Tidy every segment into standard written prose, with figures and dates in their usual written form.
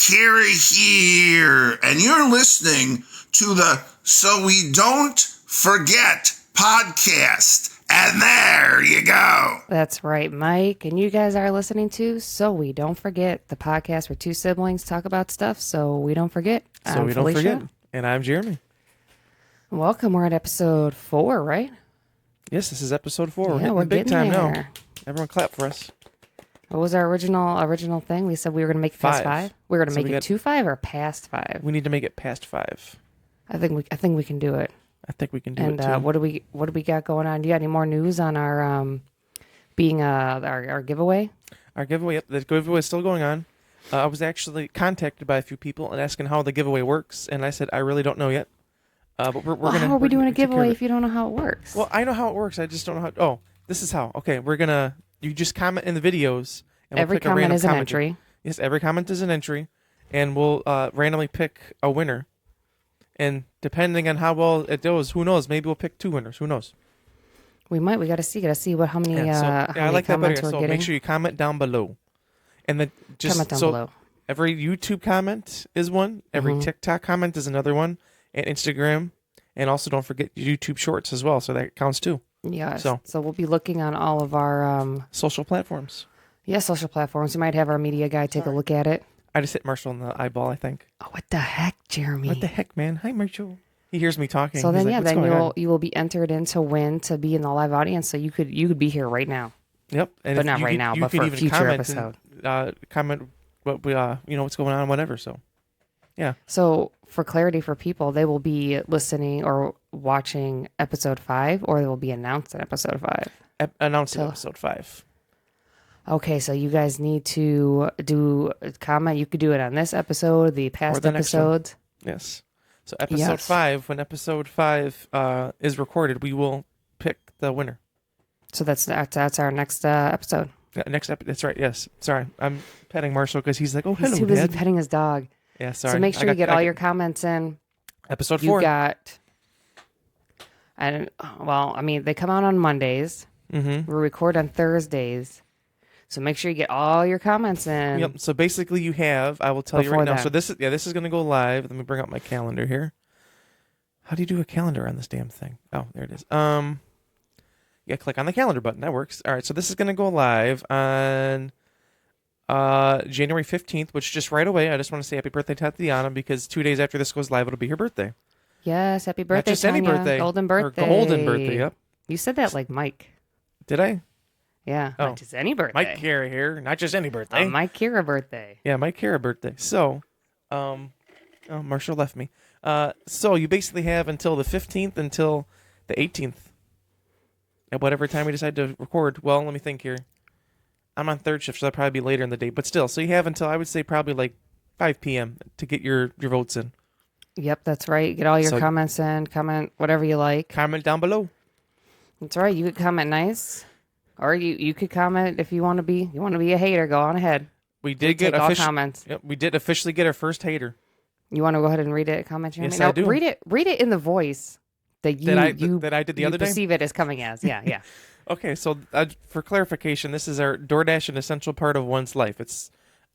Carrie here, and you're listening to the So We Don't Forget podcast. And there you go. That's right, Mike. And you guys are listening to So We Don't Forget, the podcast where two siblings talk about stuff so we don't forget. I'm Felicia. And I'm Jeremy. Welcome. We're at episode 4, right? Yes, this is episode 4. Yeah, we're hitting the big time there. now. Everyone clap for us. What was our original thing? We said we were going to make it past 5. We were going to make it to 5 or past 5? We need to make it past 5. I think we can do it. I think we can do it too. And what do we got going on? Do you got any more news on our our giveaway? Our giveaway, the giveaway is still going on. I was actually contacted by a few people and asking how the giveaway works, and I said I really don't know yet. But we're gonna. How are we doing a giveaway if you don't know how it works? Well, I know how it works. I just don't know how. Oh, this is how. Okay, you just comment in the videos. And every comment is an entry. Yes, every comment is an entry, and we'll randomly pick a winner. And depending on how well it goes, who knows? Maybe we'll pick 2 winners. Who knows? We might. We got to see how many. I like that better. So getting. Make sure you comment down below, and then just comment down below. Every YouTube comment is one. Every TikTok comment is another one, and Instagram, and also don't forget YouTube Shorts as well. So that counts too. Yeah. So we'll be looking on all of our social platforms. Yeah, social platforms. You might have our media guy take a look at it. I just hit Marshall in the eyeball, I think. Oh, what the heck, Jeremy? What the heck, man? Hi, Marshall. He hears me talking. So then, you will be entered in to win to be in the live audience. So you could be here right now. Yep, and but not right now, but for a future episode. Comment what we what's going on, whatever. So, yeah. So for clarity for people, they will be listening or watching episode 5, or they will be announced in episode 5. Announced in episode 5. Okay, so you guys need to do a comment. You could do it on this episode, the past episodes. Yes. So episode 5, when episode 5 is recorded, we will pick the winner. So that's our next episode. Yeah, that's right. Yes. Sorry, I'm petting Marshall because he's like, oh, hello, he's too busy Dad. petting his dog. Yeah, sorry. So make sure you get all your comments in. Episode 4. They come out on Mondays. Mm-hmm. We record on Thursdays. So make sure you get all your comments in. Yep. So basically you have, I will tell you right now. So this is going to go live. Let me bring up my calendar here. How do you do a calendar on this damn thing? Oh, there it is. Click on the calendar button. That works. All right. So this is going to go live on January 15th, which just right away, I just want to say happy birthday to Tatiana because 2 days after this goes live, it'll be her birthday. Yes. Happy birthday, Not just Tanya. any birthday. Golden birthday. Or golden birthday. Yep. You said that like Mike. Did I? Yeah, not just any birthday. Mike Kira here, not just any birthday. Mike Kira birthday. Yeah, Mike Kira birthday. So, Marshall left me. So you basically have until the 15th until the 18th. At whatever time we decide to record. Well, let me think here. I'm on third shift, so that'll probably be later in the day. But still, so you have until, I would say, probably like 5 p.m. to get your votes in. Yep, that's right. Get all your comments in. Comment whatever you like. Comment down below. That's right. You could comment nice. Or you could comment if you want to be a hater. Go on ahead. We did get all comments. Yep, we did officially get our first hater. You want to go ahead and read it? Comment. Yes, I do. Read it in the voice that I did the other day. Perceive it as coming as. Yeah. Okay, so for clarification, this is our DoorDash, an essential part of one's life. It's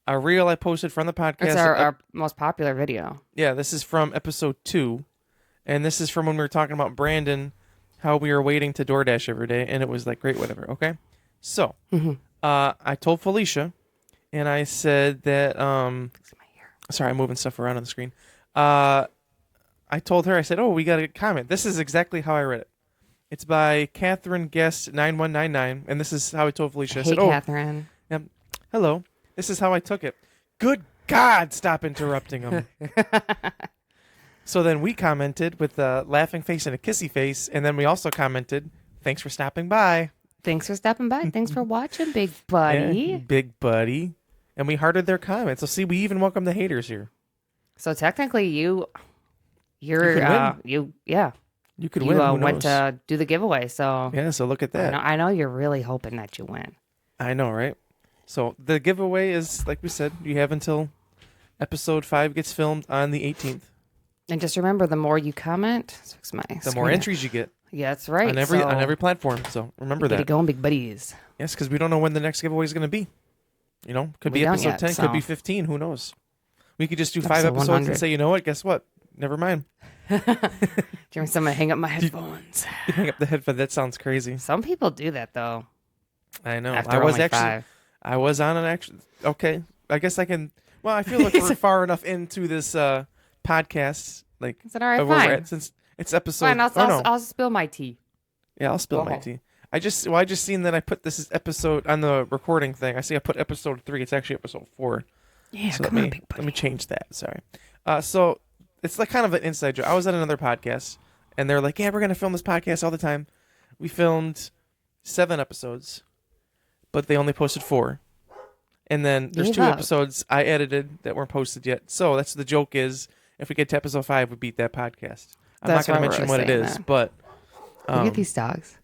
a reel I posted from the podcast. It's our most popular video. Yeah, this is from episode 2, and this is from when we were talking about Brandon. How we were waiting to DoorDash every day, and it was like, great, whatever, okay? So, I told Felicia, and I said that, sorry, I'm moving stuff around on the screen. I told her, I said, we got a comment. This is exactly how I read it. It's by Catherine Guest 9199, and this is how I told Felicia. I said, Catherine. Hello. This is how I took it. Good God, stop interrupting them. So then we commented with a laughing face and a kissy face, and then we also commented, thanks for stopping by. Thanks for stopping by. Thanks for watching, big buddy. Yeah, big buddy. And we hearted their comments. So see, we even welcome the haters here. So technically you could win. Went to do the giveaway. So yeah, so look at that. I know you're really hoping that you win. I know, right? So the giveaway is, like we said, you have until episode 5 gets filmed on the 18th. And just remember, the more you comment, the more entries you get. Yeah, that's right. On every platform. So remember that. Get it going, big buddies. Yes, because we don't know when the next giveaway is going to be. Could be episode 10, could be 15. Who knows? We could just do 5 Episode episodes 100. and say, you know what? Guess what? Never mind. Do you want someone to hang up my headphones? Hang up the headphone. That sounds crazy. Some people do that though. I know. After I was only actually. 5. I was on an action. Okay, I guess I can. Well, I feel like we're far enough into this podcast. Like, Is that all right? where we're Fine. at, since it's episode. Fine. No. I'll spill my tea. Yeah, I'll spill my Okay. tea. I just seen that I put this as episode on the recording thing. I see I put episode 3. It's actually episode 4. Yeah, So come on, big let me change that. Sorry. So it's like kind of an inside joke. I was at another podcast, and they're like, "Yeah, we're gonna film this podcast all the time." We filmed 7 episodes, but they only posted 4. And then there's Give 2 up. episodes I edited that weren't posted yet. So that's the joke is, if we get to episode 5, we beat that podcast. I'm That's not going why to we're mention what it saying is, that. but Look at these dogs.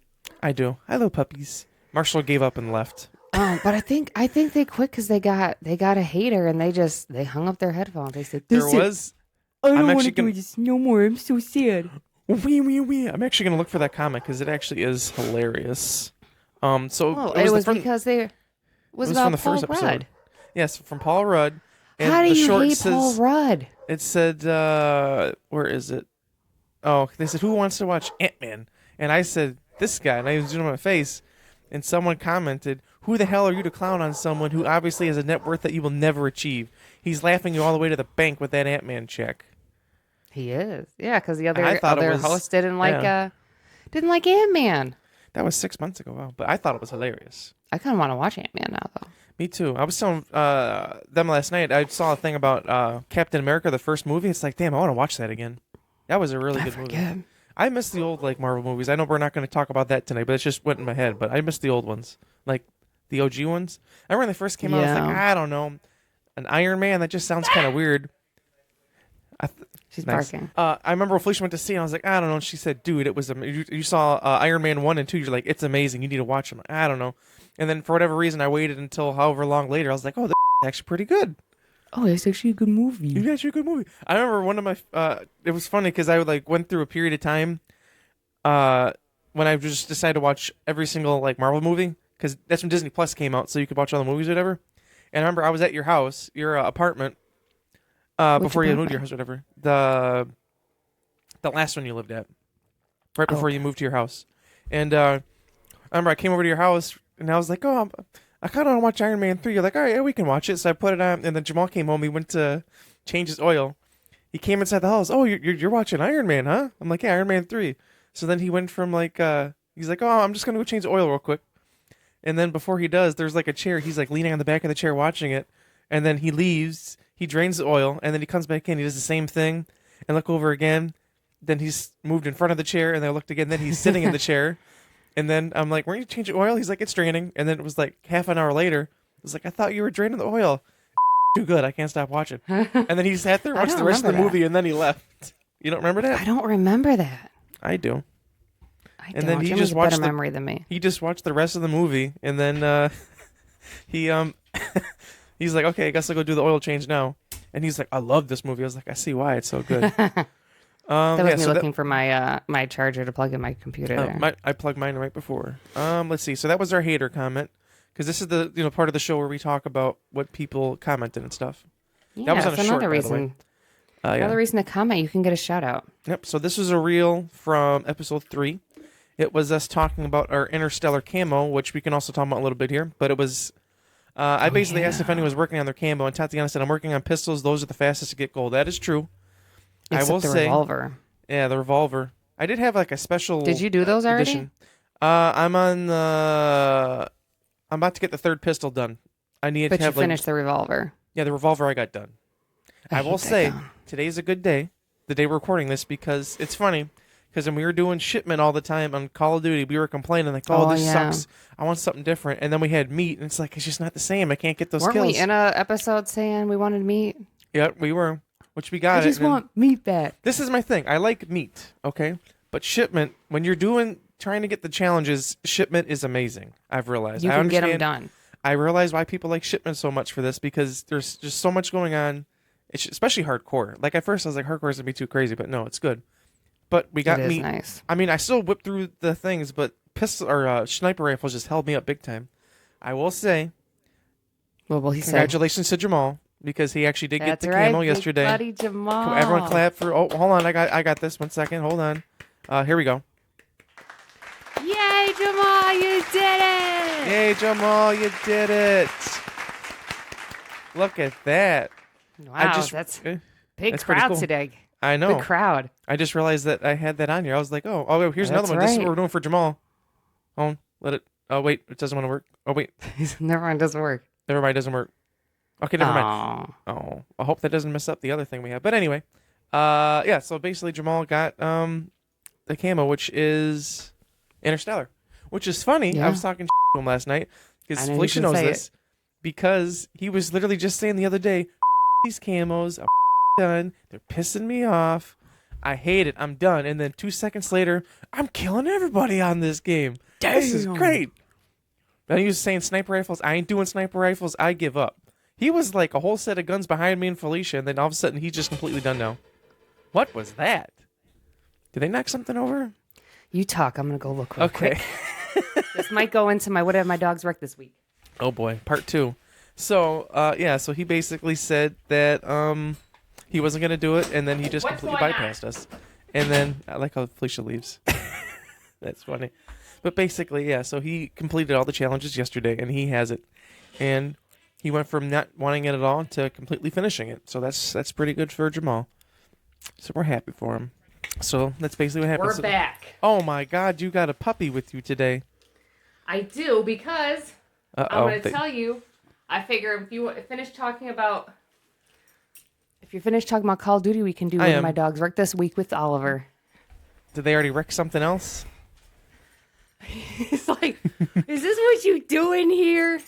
I do. I love puppies. Marshall gave up and left. But I think they quit because they got a hater and they hung up their headphones. They said, There was. I I'm don't want actually to do gonna- this no more. I'm so sad. Wee. I'm actually going to look for that comment because it actually is hilarious. So Oh, it was, because they was it was about from the Paul first episode. Rudd. Yes, from Paul Rudd. And How do the you short hate Paul says, Rudd? It said, where is it? Oh, they said, who wants to watch Ant-Man? And I said, this guy. And I was doing my face. And someone commented, who the hell are you to clown on someone who obviously has a net worth that you will never achieve? He's laughing you all the way to the bank with that Ant-Man check. He is, yeah, because the I thought it other was- host didn't like yeah. Ant-Man. That was 6 months ago, wow. But I thought it was hilarious. I kind of want to watch Ant-Man now, though. Me too. I was telling them last night, I saw a thing about Captain America, the first movie. It's like, damn, I want to watch that again. That was a really good movie. I miss the old like Marvel movies. I know we're not going to talk about that tonight, but it just went in my head. But I miss the old ones, like the OG ones. I remember when they first came out, I was like, Yeah. I don't know, an Iron Man. That just sounds kind of weird. She's Nice. barking. I remember when Felicia went to see it, I was like, I don't know. And she said, dude, it was you saw Iron Man 1 and 2. You're like, it's amazing. You need to watch them. I don't know. And then for whatever reason, I waited until however long later. I was like, oh, this is actually pretty good. Oh, it's actually a good movie. It's actually a good movie. I remember one of my. It was funny because I like went through a period of time when I just decided to watch every single like Marvel movie because that's when Disney Plus came out, so you could watch all the movies or whatever. And I remember I was at your house, your apartment, before you moved to your house, or whatever. The last one you lived at, right before you moved to your house. And I remember I came over to your house and I was like, oh, I kind of want to watch Iron Man 3. You're like, all right, yeah, we can watch it. So I put it on, and then Jamal came home. He went to change his oil. He came inside the house. Oh, you're watching Iron Man, huh? I'm like, yeah, Iron Man 3. So then he went from like, he's like, oh, I'm just going to go change the oil real quick. And then before he does, there's like a chair. He's like leaning on the back of the chair watching it. And then he leaves. He drains the oil. And then he comes back in. He does the same thing. And look over again. Then he's moved in front of the chair. And then I looked again. Then he's sitting in the chair. And then I'm like, weren't you changing oil? He's like, it's draining. And then it was like half an hour later. I was like, I thought you were draining the oil. Too good. I can't stop watching. And then he sat there, I watched don't the rest of the remember movie, and then he left. You don't remember that? I don't remember that. I do. I And don't. then he Jim just has a watched better the- memory than me. He just watched the rest of the movie, and then he he's like, okay, I guess I'll go do the oil change now. And he's like, I love this movie. I was like, I see why it's so good. That was yeah, me so looking for my my charger to plug in my computer. There. I plugged mine right before. Let's see. So that was our hater comment, because this is the part of the show where we talk about what people commented and stuff. Yeah, that was on a that's short, another by the way. reason. Yeah. Another reason to comment. You can get a shout out. Yep. So this was a reel from episode 3. It was us talking about our interstellar camo, which we can also talk about a little bit here. But it was, I basically asked if anyone was working on their camo, and Tatiana said, "I'm working on pistols. Those are the fastest to get gold." That is true. Except I will the say, revolver. yeah, the revolver. I did have like a special. Did you do those already? edition. I'm on the. I'm about to get the 3rd pistol done. I need But to you have finished the revolver. Yeah, the revolver I got done. I will hate that say gun. today's a good day, the day we're recording this, because it's funny. Because when we were doing shipment all the time on Call of Duty, we were complaining like, "Oh, this yeah. sucks. I want something different." And then we had meat, and it's like it's just not the same. I can't get those Weren't kills. we in a episode saying we wanted meat? Yeah, we were, which we got. I just and then- want meat back. This is my thing. I like meat, okay, but shipment when you're trying to get the challenges, shipment is amazing. I've realized. You I can get them understand- done. I realize why people like shipment so much for this, because there's just so much going on. It's especially hardcore. Like at first I was like, hardcore is gonna be too crazy, but no, it's good. But we got It is meat. nice. I mean, I still whipped through the things, but pistol or sniper rifles just held me up big time. I will say, What will he say? congratulations to Jamal. because he actually did get That's the right, camo big yesterday. buddy Jamal. Come, everyone clap for. Oh, hold on. I got this. 1 second. Hold on. Here we go. Yay, Jamal, you did it! Yay, Jamal, you did it. Look at that. Wow, that's big that's pretty crowd cool. today. I know. Big crowd. I just realized that I had that on here. I was like, oh, here's another That's one. This is right. what we're doing for Jamal. Oh, let it. Oh, wait, it doesn't want to work. Oh, wait, Never mind, doesn't work. never mind, it doesn't work. Okay, never mind. Aw. Oh, I hope that doesn't mess up the other thing we have. But anyway, yeah. So basically, Jamal got the camo, which is Interstellar, which is funny. Yeah. I was talking to him last night because I know you Felicia can knows say this because he was literally just saying the other day, these camos are done. They're pissing me off. I hate it. I'm done. And then 2 seconds later, I'm killing everybody on this game. This is great. Then he was saying sniper rifles. I ain't doing sniper rifles. I give up. He was like a whole set of guns behind me and Felicia, and then all of a sudden he's just completely done now. What was that? Did they knock something over? You talk. I'm going to go look real Okay. quick. This might go into my what have my dogs worked this week. Oh boy, part 2. So, yeah, so he basically said that he wasn't going to do it, and then he just What's completely going bypassed us. And then, I like how Felicia leaves. That's funny. But basically, yeah, so he completed all the challenges yesterday, and he has it. And he went from not wanting it at all to completely finishing it. So that's pretty good for Jamal. So we're happy for him. So that's basically what happened. We're back. Oh my God, you got a puppy with you today. I do because Uh-oh. I'm going to tell you. I figure if you finish talking about, if you're finished talking about Call of Duty, we can do I one of am. my dogs work this week with Oliver. Did they already wreck something else? He's like, is this what you doing here?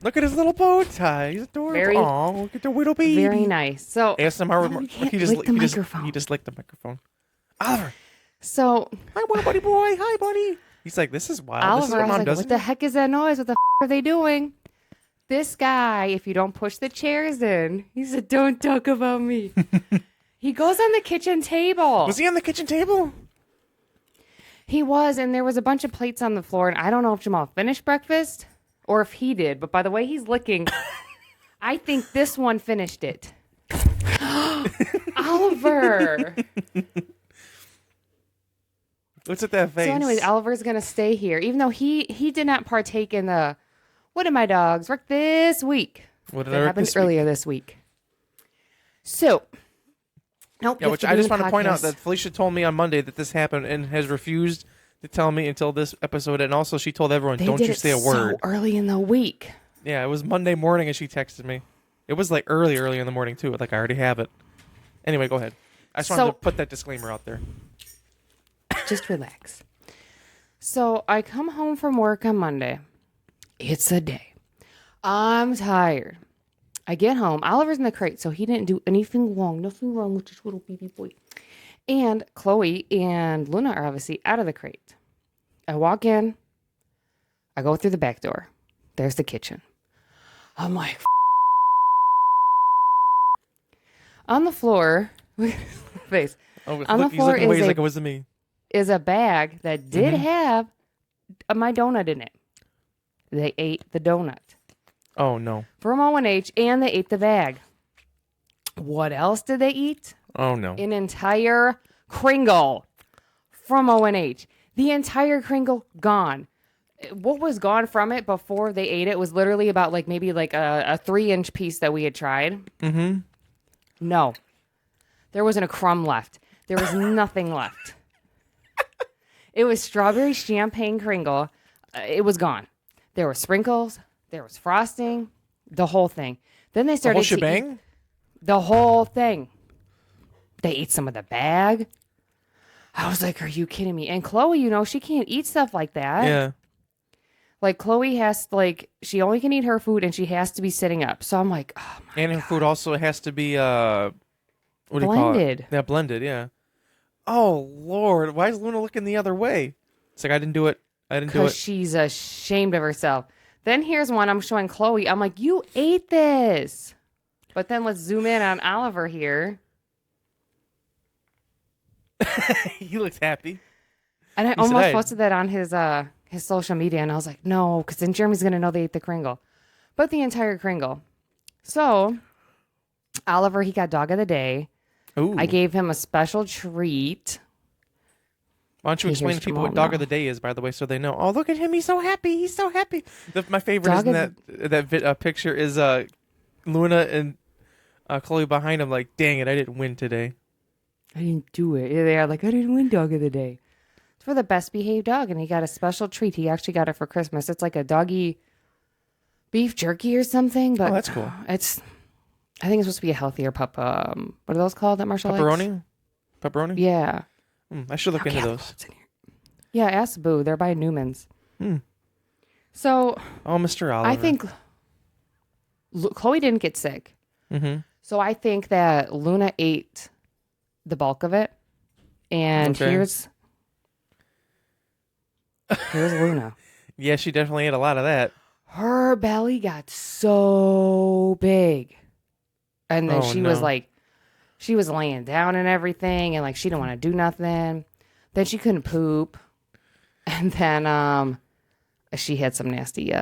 Look at his little bow tie. He's adorable. Very- Aw, look at the little baby. Very nice. So ASMR. No, you can't he just lick the microphone. He just licked the microphone. Oliver. So Hi, buddy boy. Hi, buddy. He's like, this is wild. This is Oliver, I what was mom like, does. what the heck is that noise? What the are they doing? This guy, if you don't push the chairs in, he said, don't talk about me. He goes on the kitchen table. Was he on the kitchen table? He was, and there was a bunch of plates on the floor, and I don't know if Jamal finished breakfast or if he did, but by the way he's licking, I think this one finished it. Oliver. What's at that face? So anyways, Oliver's going to stay here, even though he did not partake in the, what did my dogs work this week? What did That I work happened this week? earlier this week. So, nope. Yeah, which I just want to point out that Felicia told me on Monday that this happened and has refused to tell me until this episode. And also, she told everyone, they "Don't did you it say a word." so early in the week. Yeah, it was Monday morning, and she texted me. It was like early in the morning too. Like I already have it. Anyway, go ahead. I just wanted to put that disclaimer out there. Just relax. So I come home from work on Monday. It's a day. I'm tired. I get home. Oliver's in the crate, so he didn't do anything wrong. Nothing wrong with this little baby boy. And Chloe and Luna are obviously out of the crate. I walk in. I go through the back door. There's the kitchen. I'm like, on the floor, look at his face. Oh, On the look, he's floor looking away. is He's a- like, it wasn't me. Is a bag that did have my donut in it. They ate the donut Oh no. from O&H, and they ate the bag. What else did they eat? Oh no. An entire Kringle from O&H. The entire Kringle gone. What was gone from it before they ate it was literally about maybe a 3-inch piece that we had tried. Mm-hmm. No. There wasn't a crumb left. There was nothing left. It was strawberry champagne Kringle. It was gone. There were sprinkles. There was frosting. The whole thing. Then they The started whole to eat shebang. the whole thing. They ate some of the bag. I was like, are you kidding me? And Chloe, she can't eat stuff like that. Yeah. Like Chloe has she only can eat her food and she has to be sitting up. So I'm like, oh my And her food also has to be what do you call Blended. it? Yeah, blended. Yeah. Oh Lord, why is Luna looking the other way? It's like I didn't do it. I didn't do because it. she's ashamed of herself. Then here's one I'm showing Chloe. I'm like, you ate this. But then let's zoom in on Oliver here. He looks happy. And I He said, almost "Hey." posted that on his social media. And I was like, no, because then Jeremy's going to know they ate the Kringle. But the entire Kringle. So Oliver, he got dog of the day. Ooh. I gave him a special treat. Why don't you explain to people what Jamal dog of the day is, by the way, so they know? Oh, look at him. He's so happy. He's so happy. My favorite Dog is that picture is Luna and Chloe behind him like, dang it, I didn't win today. I didn't do it. Yeah, they are like, I didn't win dog of the day. It's for the best behaved dog, and he got a special treat. He actually got it for Christmas. It's like a doggy beef jerky or something. But that's cool. I think it's supposed to be a healthier pup. What are those called that Marshall likes? Pepperoni? Yeah. I should look into those. Yeah, ask Boo. They're by Newman's. So. Oh, Mr. Oliver. I think Chloe didn't get sick. Mm-hmm. So I think that Luna ate the bulk of it. And here's Luna. Yeah, she definitely ate a lot of that. Her belly got so big. And then she was laying down and everything, and like she didn't want to do nothing. Then she couldn't poop. And then she had some nasty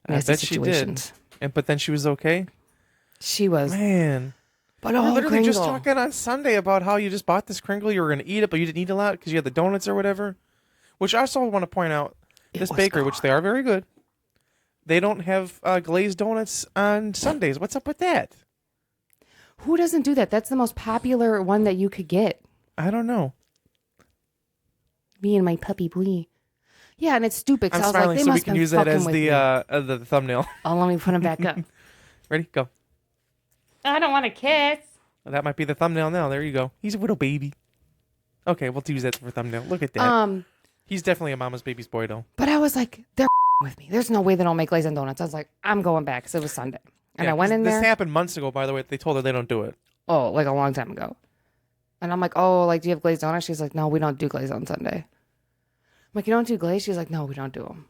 situations. She did. But then she was okay? She was. Man. But we were literally just talking on Sunday about how you just bought this Kringle, you were going to eat it, but you didn't eat a lot because you had the donuts or whatever. Which I also want to point out, this bakery, which they are very good, they don't have glazed donuts on Sundays. What's up with that? Who doesn't do that? That's the most popular one that you could get. I don't know. Me and my puppy boy. Yeah, and it's stupid. I'm I was smiling like, they so we must can been use that as fucking the thumbnail. Oh, let me put him back up. Ready? Go. I don't want to kiss. Well, that might be the thumbnail now. There you go. He's a little baby. Okay, we'll use that for thumbnail. Look at that. He's definitely a mama's baby's boy, though. But I was like, they're with me. There's no way they don't make glazed donuts. I was like, I'm going back because it was Sunday. And I went in there. This happened months ago, by the way. They told her they don't do it. Oh, like a long time ago. And I'm like, oh, like, do you have glazed donuts? She's like, no, we don't do glazed on Sunday. I'm like, you don't do glazed? She's like, no, we don't do them.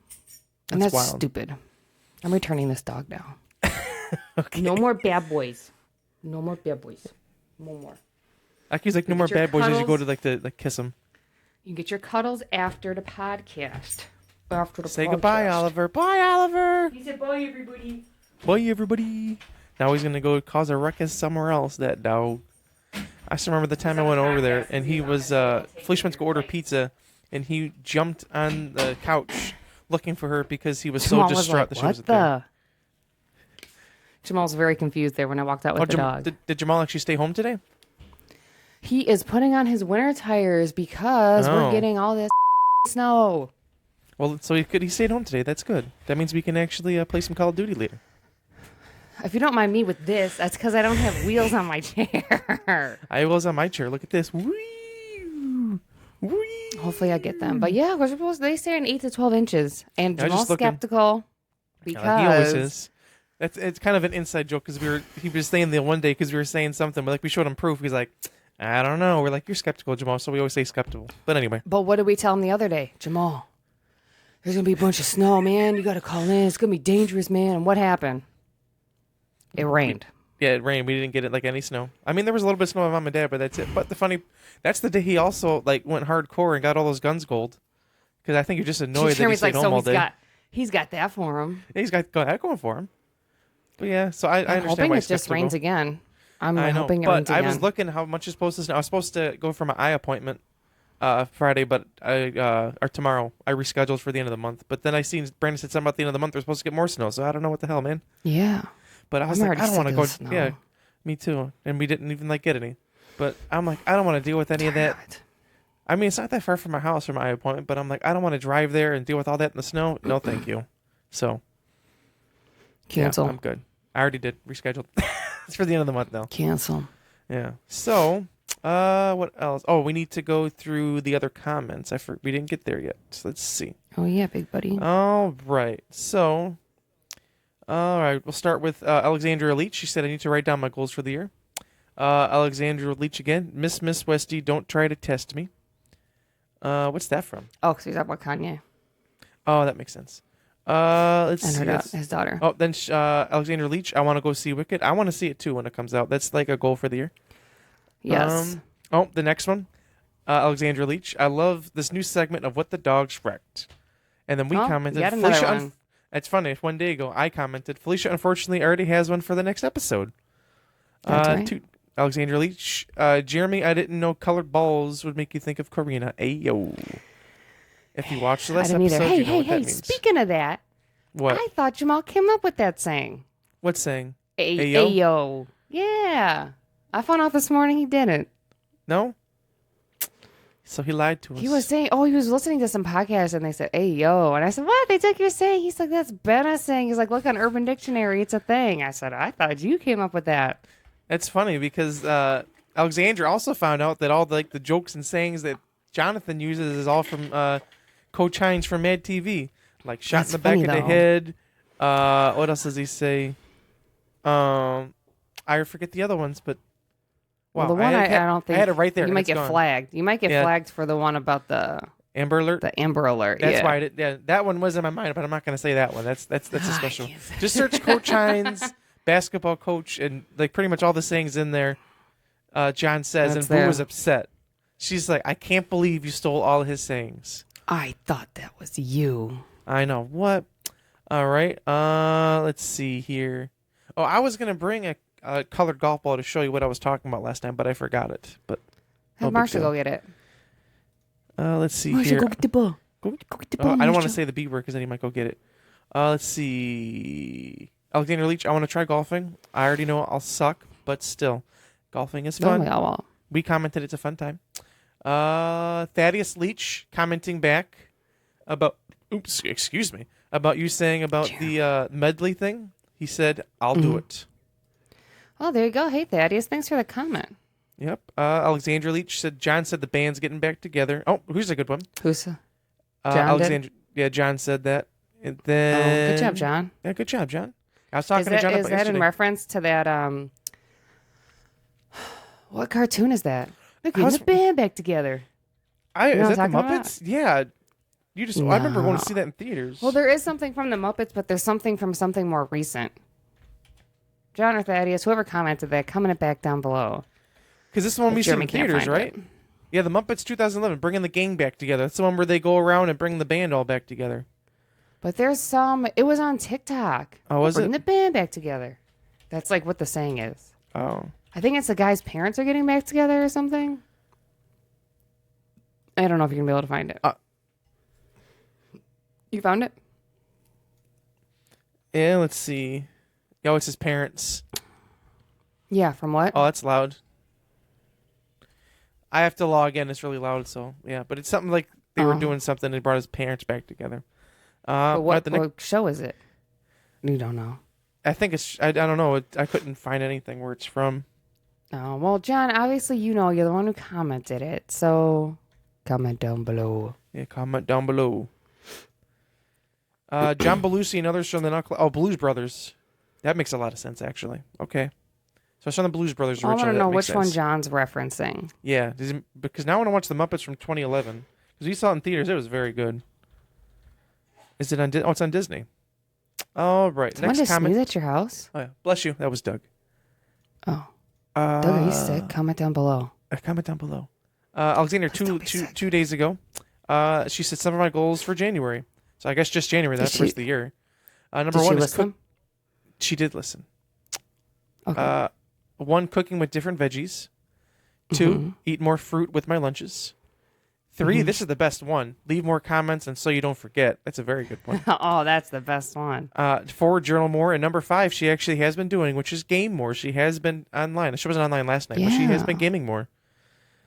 And that's wild. stupid. I'm returning this dog now. Okay. No more bad boys. No more bad boys. No more. Aki's like, no more bad boys as you go to kiss him. You can get your cuddles after the podcast. Say goodbye, Oliver. Bye, Oliver. He said bye, everybody. Bye, everybody. Now he's going to go cause a ruckus somewhere else, that dog. I still remember the time I went over there, and he was, Felicia went to go order pizza, and he jumped on the couch looking for her because he was so distraught that she wasn't there. Jamal's very confused there when I walked out with the dog. Did Jamal actually stay home today? He is putting on his winter tires because we're getting all this snow. Well, so he stayed home today. That's good. That means we can actually play some Call of Duty later. If you don't mind me with this, that's because I don't have wheels on my chair. I have wheels on my chair. Look at this. Whee! Whee! Hopefully I get them. But yeah, we're supposed they say 8 to 12 inches. And Jamal's skeptical because... he always is. It's kind of an inside joke because he was saying the one day because we were saying something, but like we showed him proof. He's like, I don't know. We're like, you're skeptical, Jamal. So we always say skeptical. But anyway. But what did we tell him the other day? Jamal, there's going to be a bunch of snow, man. You got to call in. It's going to be dangerous, man. And what happened? It rained. Yeah, it rained. We didn't get it like any snow. I mean, there was a little bit of snow on Mom and Dad, but that's it. But that's the day he also like went hardcore and got all those guns gold. Because I think you're just annoyed that he stayed home all day. He's got that for him. Yeah, he's got that going for him. But yeah, so I understand hoping why it just rains again. I'm hoping it rains again. again. I was looking how much is supposed to snow. I was supposed to go for my eye appointment Friday, but or tomorrow. I rescheduled for the end of the month. But then I seen Brandon said something about the end of the month. They're supposed to get more snow, so I don't know what the hell, man. Yeah. But I was like, I don't want to go. Snow. Yeah, me too. And we didn't even get any. But I'm like, I don't want to deal with any of that. I mean, it's not that far from my house for my eye appointment, but I'm like, I don't want to drive there and deal with all that in the snow. No, thank you. So cancel. Yeah, I'm good. I already did rescheduled. It's for the end of the month now. Cancel. Yeah. So, what else? Oh, we need to go through the other comments. We didn't get there yet. So let's see. Oh yeah, big buddy. All right. So, all right. We'll start with Alexandra Leach. She said, "I need to write down my goals for the year." Alexandra Leach again. Miss Westy, don't try to test me. What's that from? Oh, because he's talking about Kanye. Oh, that makes sense. Let's see. His daughter. Oh, then Alexandra Leach. I want to go see Wicked. I want to see it too when it comes out. That's like a goal for the year. Yes. The next one. Alexandra Leach. I love this new segment of What the Dogs Wrecked. And then we commented. Yet another one. It's funny. One day ago, I commented, Felicia unfortunately already has one for the next episode. That's right. Alexander Leach. Jeremy, I didn't know colored balls would make you think of Karina. Ayo. If you watched the last I didn't either. episode, Hey, you know hey, what that hey! means. Speaking of that, What? I thought Jamal came up with that saying. What saying? Ayo. Ayo. Yeah. I found out this morning he didn't. No? So he lied to us. He was saying, he was listening to some podcast and they said, ayo. And I said, what? They took your saying? He's like, that's Benna saying. He's like, look on Urban Dictionary. It's a thing. I said, I thought you came up with that. That's funny because Alexandra also found out that all the jokes and sayings that Jonathan uses is all from Coach Hines from Mad TV. Like shot That's in the back funny, of the though. head. What else does he say? I forget the other ones, but wow. Well, the one I don't think I had it right there. You and might it's get gone. flagged. You might get flagged for the one about the Amber Alert. Amber Alert. That's yeah. why I did. Yeah, that one was in my mind, but I'm not going to say that one. That's a special. Just search Coach Hines, basketball coach, and like pretty much all the sayings in there. John says, That's and Boo there. was upset. She's like, I can't believe you stole all his sayings. I thought that was you. I know. What? All right. Let's see here. Oh, I was going to bring a colored golf ball to show you what I was talking about last time, but I forgot it. But Have Marsha go get it. let's see here. Go get the ball. Go get the ball. I don't want to Marsha. say the B word because then he might go get it. Let's see. Alexander Leach, I want to try golfing. I already know I'll suck, but still, golfing is fun. Yeah, well. We commented it's a fun time. Thaddeus Leach commenting back about, about you saying about the medley thing. He said, I'll do it. Oh, there you go. Hey, Thaddeus. Thanks for the comment. Yep. Alexandra Leach said, John said the band's getting back together. Oh, here's a good one. Who's John? Alexandra. Yeah, John said that. And then, good job, John. Yeah, good job, John. I was talking to John about Is that yesterday. in reference to that? What cartoon is that? Look, getting the band back together. You know Is what that the I'm talking Muppets? Yeah. I remember going to see that in theaters. Well, there is something from the Muppets, but there's something from something more recent. John or Thaddeus, whoever commented that, comment it back down below. Because this is the one we see Jeremy in can't theaters, find right? Yeah, the Muppets 2011, bringing the gang back together. That's the one where they go around and bring the band all back together. But there's some. It was on TikTok. Oh, was Bring it? the band back together. That's like what the saying is. Oh. I think it's the guy's parents are getting back together or something. I don't know if you're gonna be able to find it. You found it? Yeah, let's see. Oh, it's his parents. Yeah, from what? Oh, that's loud. I have to log in. It's really loud, so yeah. But it's something like they were doing something and brought his parents back together. But what show is it? You don't know. I think it's. I don't know. I couldn't find anything where it's from. Oh, well, John, obviously you know you're the one who commented it, so comment down below. Yeah, comment down below. John Belushi and others from the Blues Brothers. That makes a lot of sense, actually. Okay. So it's on the Blues Brothers I originally. want to know That makes which one sense. John's referencing. Yeah, because now I want to watch the Muppets from 2011. Because we saw it in theaters. It was very good. Is it on Disney? Oh, it's on Disney. All right. Someone Next just comment. sneeze at your house? Oh, yeah. Bless you. That was Doug. Oh. Doug, are you sick? Comment down below. Comment down below. Alexander, two days ago, she said some of my goals for January. So I guess just January. That's the rest of the year. Number one is she did listen. Okay. 1, cooking with different veggies. 2, eat more fruit with my lunches. 3, this is the best one. Leave more comments and so you don't forget. That's a very good one. Oh, that's the best one. 4, journal more. And number 5, she actually has been doing, which is game more. She has been online. She wasn't online last night, but she has been gaming more.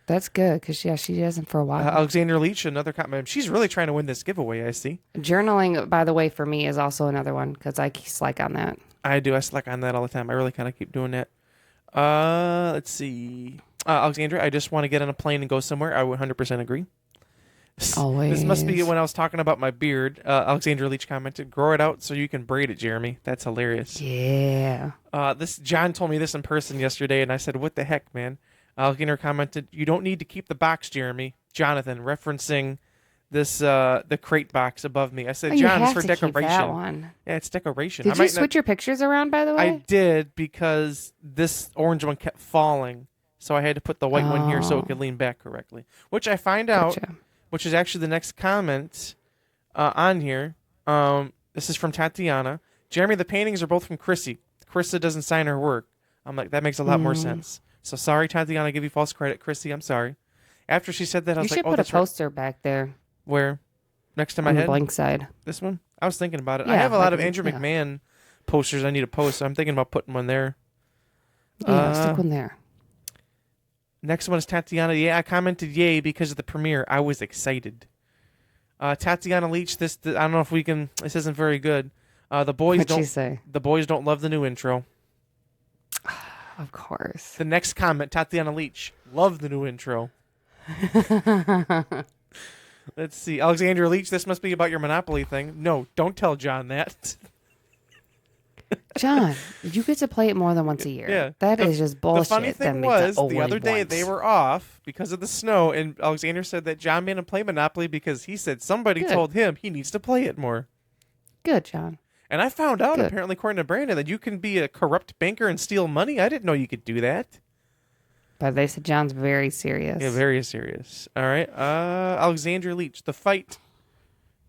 That's good because she hasn't for a while. Alexander Leach, another comment. She's really trying to win this giveaway, I see. Journaling, by the way, for me is also another one because I slack on that. I do. I slack on that all the time. I really kind of keep doing that. Let's see. Alexandra, I just want to get on a plane and go somewhere. I would 100% agree. Always. This must be when I was talking about my beard. Alexandra Leach commented, grow it out so you can braid it, Jeremy. That's hilarious. Yeah. John told me this in person yesterday, and I said, what the heck, man? Alexander commented, you don't need to keep the box, Jeremy. Jonathan, referencing this the crate box above me. I said, John, it's for decoration. Keep that one. Yeah, it's decoration. Did you switch your pictures around, by the way? I did because this orange one kept falling, so I had to put the white one here so it could lean back correctly. Which I find out, which is actually the next comment on here. This is from Tatiana. Jeremy, the paintings are both from Chrissy. Krista doesn't sign her work. I'm like, that makes a lot more sense. So sorry, Tatiana, I give you false credit. Chrissy, I'm sorry. After she said that, I You was like, should oh, put a that's right. poster back there Where? Next to my on the head? blank side. This one? I was thinking about it. I Yeah, have a lot like of Andrew yeah. McMahon posters I need to post, so I'm thinking about putting one there. Yeah, stick one there. Next one is Tatiana. Yeah, I commented yay because of the premiere. I was excited. Tatiana Leach, I don't know if we can, this isn't very good. The boys What'd she don't say? The boys don't love the new intro. Of course. The next comment, Tatiana Leach, love the new intro. Let's see. Alexandra Leach, this must be about your Monopoly thing. No, don't tell John that. John, you get to play it more than once a year. Yeah. That is just bullshit. The funny thing was, the other day they were off because of the snow, and Alexander said that John made him play Monopoly because he said somebody told him he needs to play it more. Good, John. And I found out, apparently, according to Brandon, that you can be a corrupt banker and steal money. I didn't know you could do that. But they said John's very serious. Yeah, very serious. All right. Alexandra Leach, the fight.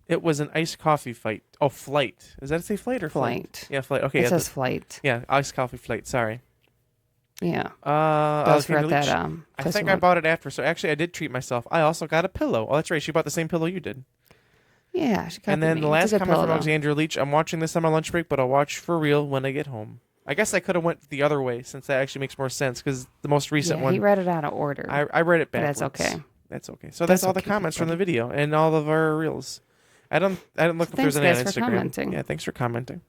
It was an iced coffee fight. Oh, flight. Does that say flight or flight? Yeah, flight. Okay. It says flight. Yeah, iced coffee flight. Sorry. Yeah. Those for that. I think I bought it after. So actually, I did treat myself. I also got a pillow. Oh, that's right. She bought the same pillow you did. Yeah. She And then the last comment from Alexandra Leach. I'm watching this on my lunch break, but I'll watch for real when I get home. I guess I could have went the other way since that actually makes more sense because the most recent one. He read it out of order. I read it backwards. That's okay. That's okay. So that's all the comments from the video and all of our reels. I didn't look if there's any on Instagram. Thanks for commenting. Yeah, thanks for commenting.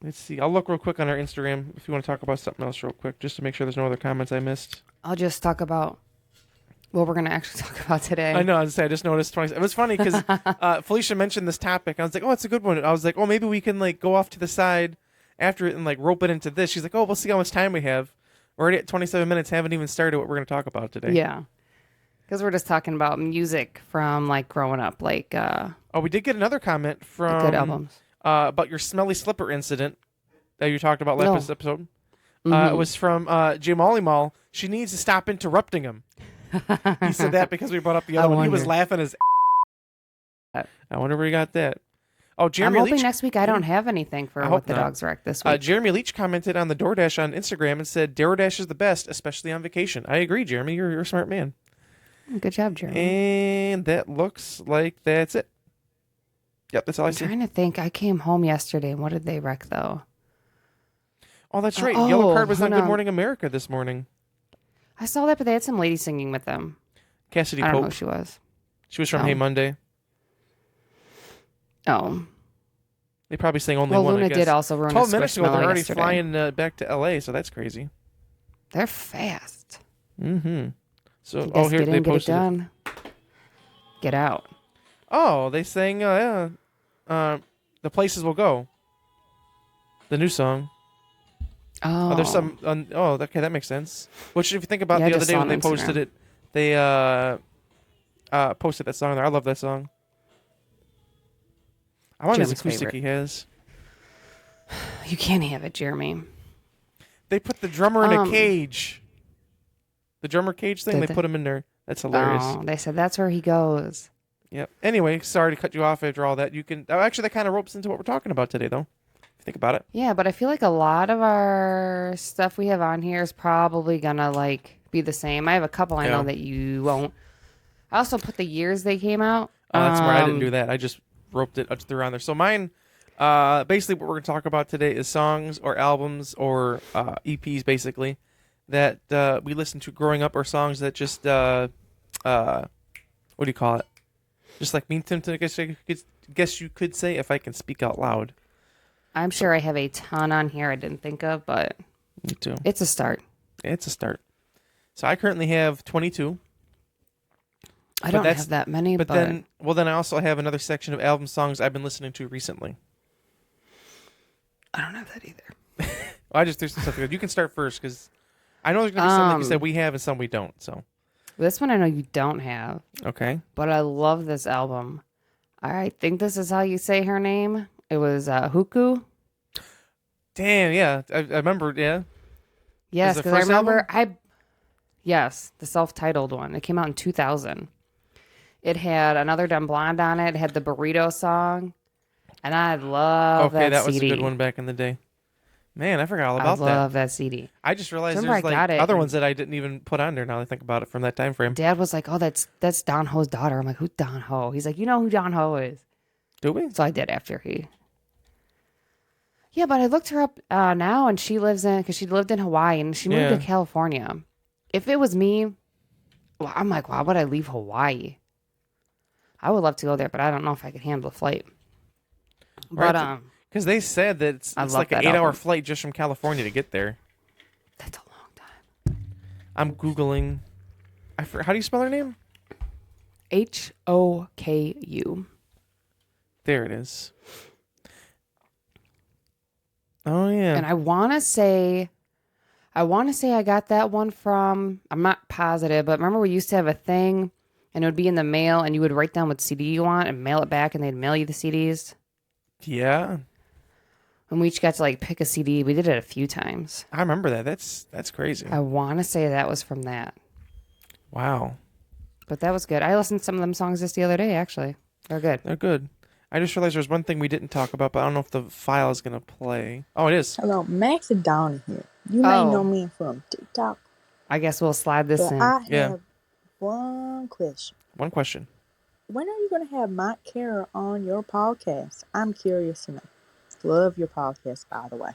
Let's see. I'll look real quick on our Instagram if you want to talk about something else real quick, just to make sure there's no other comments I missed. I'll just talk about what we're going to actually talk about today. I know. I just noticed 20. It was funny because Felicia mentioned this topic. I was like, oh, it's a good one. I was like, oh, maybe we can like go off to the side after it and like rope it into this. She's like, oh, we'll see how much time we have. We're already at 27 minutes. Haven't even started what we're going to talk about today. Yeah. Because we're just talking about music from like growing up, like we did get another comment from good albums about your smelly slipper incident that you talked about last episode. It was from Jim Mall. She needs to stop interrupting him. He said that because we brought up the other one. He was laughing his. I wonder where he got that. Oh, Jeremy I'm hoping Leach. next week I don't have anything for what the dogs wrecked this week. Jeremy Leach commented on the DoorDash on Instagram and said, DoorDash is the best, especially on vacation. I agree, Jeremy. You're a smart man. Good job, Jeremy. And that looks like that's it. Yep, that's all I see. I'm trying to think. I came home yesterday, and what did they wreck, though? Oh, that's right. Yellow Card was on Good Morning America this morning. I saw that, but they had some lady singing with them. Cassidy I Pope. don't know who she was. She was from Hey Monday. Oh. They probably sang only one, Luna I guess. did also ruin 12 minutes ago, they're already yesterday. flying back to L.A., so that's crazy. They're fast. Mm-hmm. So, here they posted it. Get out. Oh, they sang, The Places Will Go. The new song. Oh. There's some, okay, that makes sense. Which, if you think about the other day when they posted it, they posted that song there. I love that song. I wonder his acoustic he has. You can't have it, Jeremy. They put the drummer in a cage. The drummer cage thing, they put him in there. That's hilarious. Oh, they said that's where he goes. Yep. Anyway, sorry to cut you off after all that. You can actually that kind of ropes into what we're talking about today, though. If you think about it. Yeah, but I feel like a lot of our stuff we have on here is probably gonna like be the same. I have a couple I know that you won't. I also put the years they came out. Oh, that's where I didn't do that. I just roped it through on there. So mine, basically, what we're going to talk about today is songs or albums or EPs, basically, that we listened to growing up, or songs that just what do you call it? Just like mean to guess you could say if I can speak out loud. I'm sure I have a ton on here I didn't think of, but me too. It's a start. It's a start. So I currently have 22. I don't have that many, but then I also have another section of album songs I've been listening to recently. I don't have that either. I just threw some stuff together. You can start first because I know there's going to be some like you said we have and some we don't. So this one I know you don't have. Okay. But I love this album. I think this is how you say her name. It was Huku. Damn, yeah. I remember, yeah. Yes, because I remember Yes, the self-titled one. It came out in 2000. It had Another Dumb Blonde on it. It had the Burrito song. And I love that CD. Okay, that was a good one back in the day. Man, I forgot all I about love that CD. I just realized Remember there's I like got it other and- ones that I didn't even put on there now that I think about it from that time frame. Dad was like, "Oh, that's Don Ho's daughter." I'm like, "Who's Don Ho?" He's like, "You know who Don Ho is." Do we? So I did after he. Yeah, but I looked her up now, and she lives because she lived in Hawaii and she moved Yeah. to California. If it was me, well, I'm like, why would I leave Hawaii? I would love to go there, but I don't know if I could handle the flight. But Right. Because they said that it's love like an that 8-hour album. flight just from California to get there. that's a long time. I'm Googling. How do you spell her name? HOKU. There it is. Oh, yeah. And I want to say I got that one from, I'm not positive, but remember we used to have a thing and it would be in the mail and you would write down what CD you want and mail it back and they'd mail you the CDs. Yeah. And we each got to like pick a CD. We did it a few times. I remember that. That's crazy. I want to say that was from that. Wow. But that was good. I listened to some of them songs just the other day, actually. They're good. They're good. I just realized there's one thing we didn't talk about, but I don't know if the file is going to play. Oh, it is. Hello, Max and Donna here. You may Oh. know me from TikTok, I guess we'll slide this but in. I Yeah. have one question. One question. When are you going to have Mike Kara on your podcast? I'm curious to know. Love your podcast, by the way.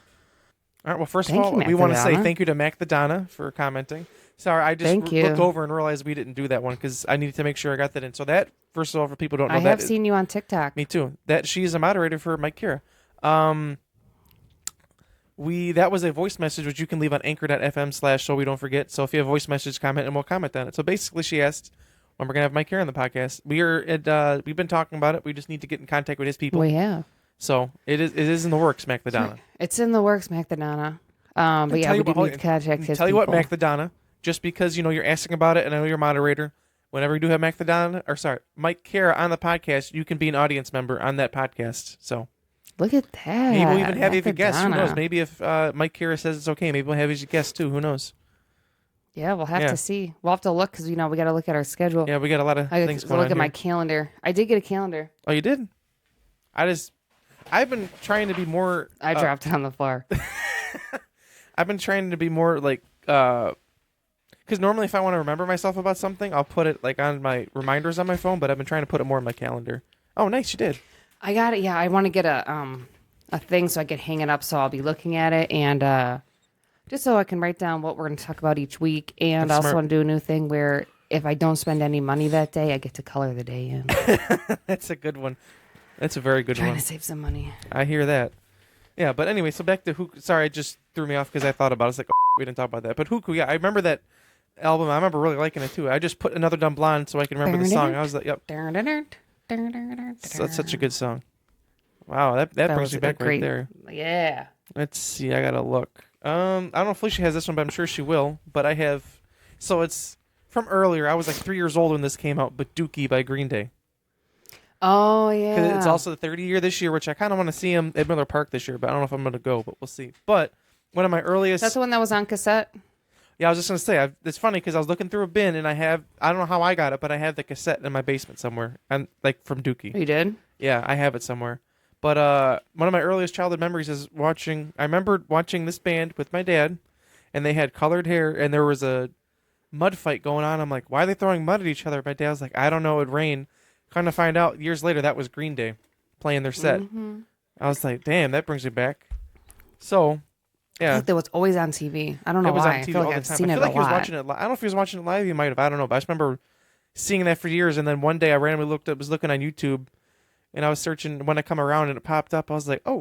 All right. Well, first Thank of all, you, Mac we want to the say Donna. thank you to Mac the Donna for commenting. Sorry, I just Thank you. looked over and realized we didn't do that one because I needed to make sure I got that in. So that, first of all, for people who don't know, I that have is- seen you on TikTok. me too. That she is a moderator for Mike Kira. That was a voice message which you can leave on anchor.fm/so we don't forget. So if you have a voice message, comment and we'll comment on it. So basically, she asked when we're gonna have Mike Kira on the podcast. We've been talking about it. We just need to get in contact with his people. We have. So it is in the works, Mac the Donna. It's in the works, Mac the Donna. But tell yeah, you we what, do need to contact his Tell you what, people. Mac the Donna, just because you're asking about it and I know you're a moderator, whenever you do have Mike Kara on the podcast, you can be an audience member on that podcast. So Look at that. maybe we'll even have you Mac as a the guest. Who Donna. knows? Maybe if Mike Kara says it's okay, maybe we'll have you as a guest too. Who knows? Yeah, we'll have Yeah. to see. We'll have to look because we got to look at our schedule. Yeah, we got a lot of I things got to going look on at my here. calendar. I did get a calendar. Oh, you did? I've been trying to be more. I dropped it on the floor. I've been trying to be more like, because normally if I want to remember myself about something, I'll put it like on my reminders on my phone. But I've been trying to put it more in my calendar. Oh, nice, you did. I got it. Yeah, I want to get a thing so I can hang it up so I'll be looking at it and just so I can write down what we're going to talk about each week. And That's I also smart. want to do a new thing where if I don't spend any money that day, I get to color the day in. That's a good one. That's a very good Trying one. to save some money. I hear that. Yeah, but anyway, so back to Hook. Sorry, it just threw me off because I thought about it. It's like, we didn't talk about that. But Huku, yeah, I remember that album. I remember really liking it too. I just put Another Dumb Blonde so I can remember the song. I was like, yep, that's such a good song. Wow, that brings was me a back right great- there. Yeah. Let's see, I gotta look. I don't know if Felicia has this one, but I'm sure she will. But I have, so it's from earlier. I was like 3 years old when this came out, but Dookie by Green Day. Oh, 'Cause yeah. it's also the 30th year this year, which I kind of want to see him at Miller Park this year, but I don't know if I'm going to go, but we'll see. But one of my earliest... That's the one that was on cassette? Yeah, I was just going to say, it's funny because I was looking through a bin and I don't know how I got it, but I have the cassette in my basement somewhere, and like from Dookie. You did? Yeah, I have it somewhere. But one of my earliest childhood memories is I remembered watching this band with my dad, and they had colored hair, and there was a mud fight going on. I'm like, why are they throwing mud at each other? My dad was like, I don't know, it would rain. Kind of find out years later that was Green Day playing their set. Mm-hmm. I was like, damn, that brings me back. So, I yeah. think that was always on TV. I don't know It was why. on TV I feel all like the I've time. seen I it feel a like he was lot. watching it. I don't know if he was watching it live. He might have. I don't know. But I just remember seeing that for years. And then one day I randomly was looking on YouTube, and I was searching when I come around, and it popped up. I was like, oh,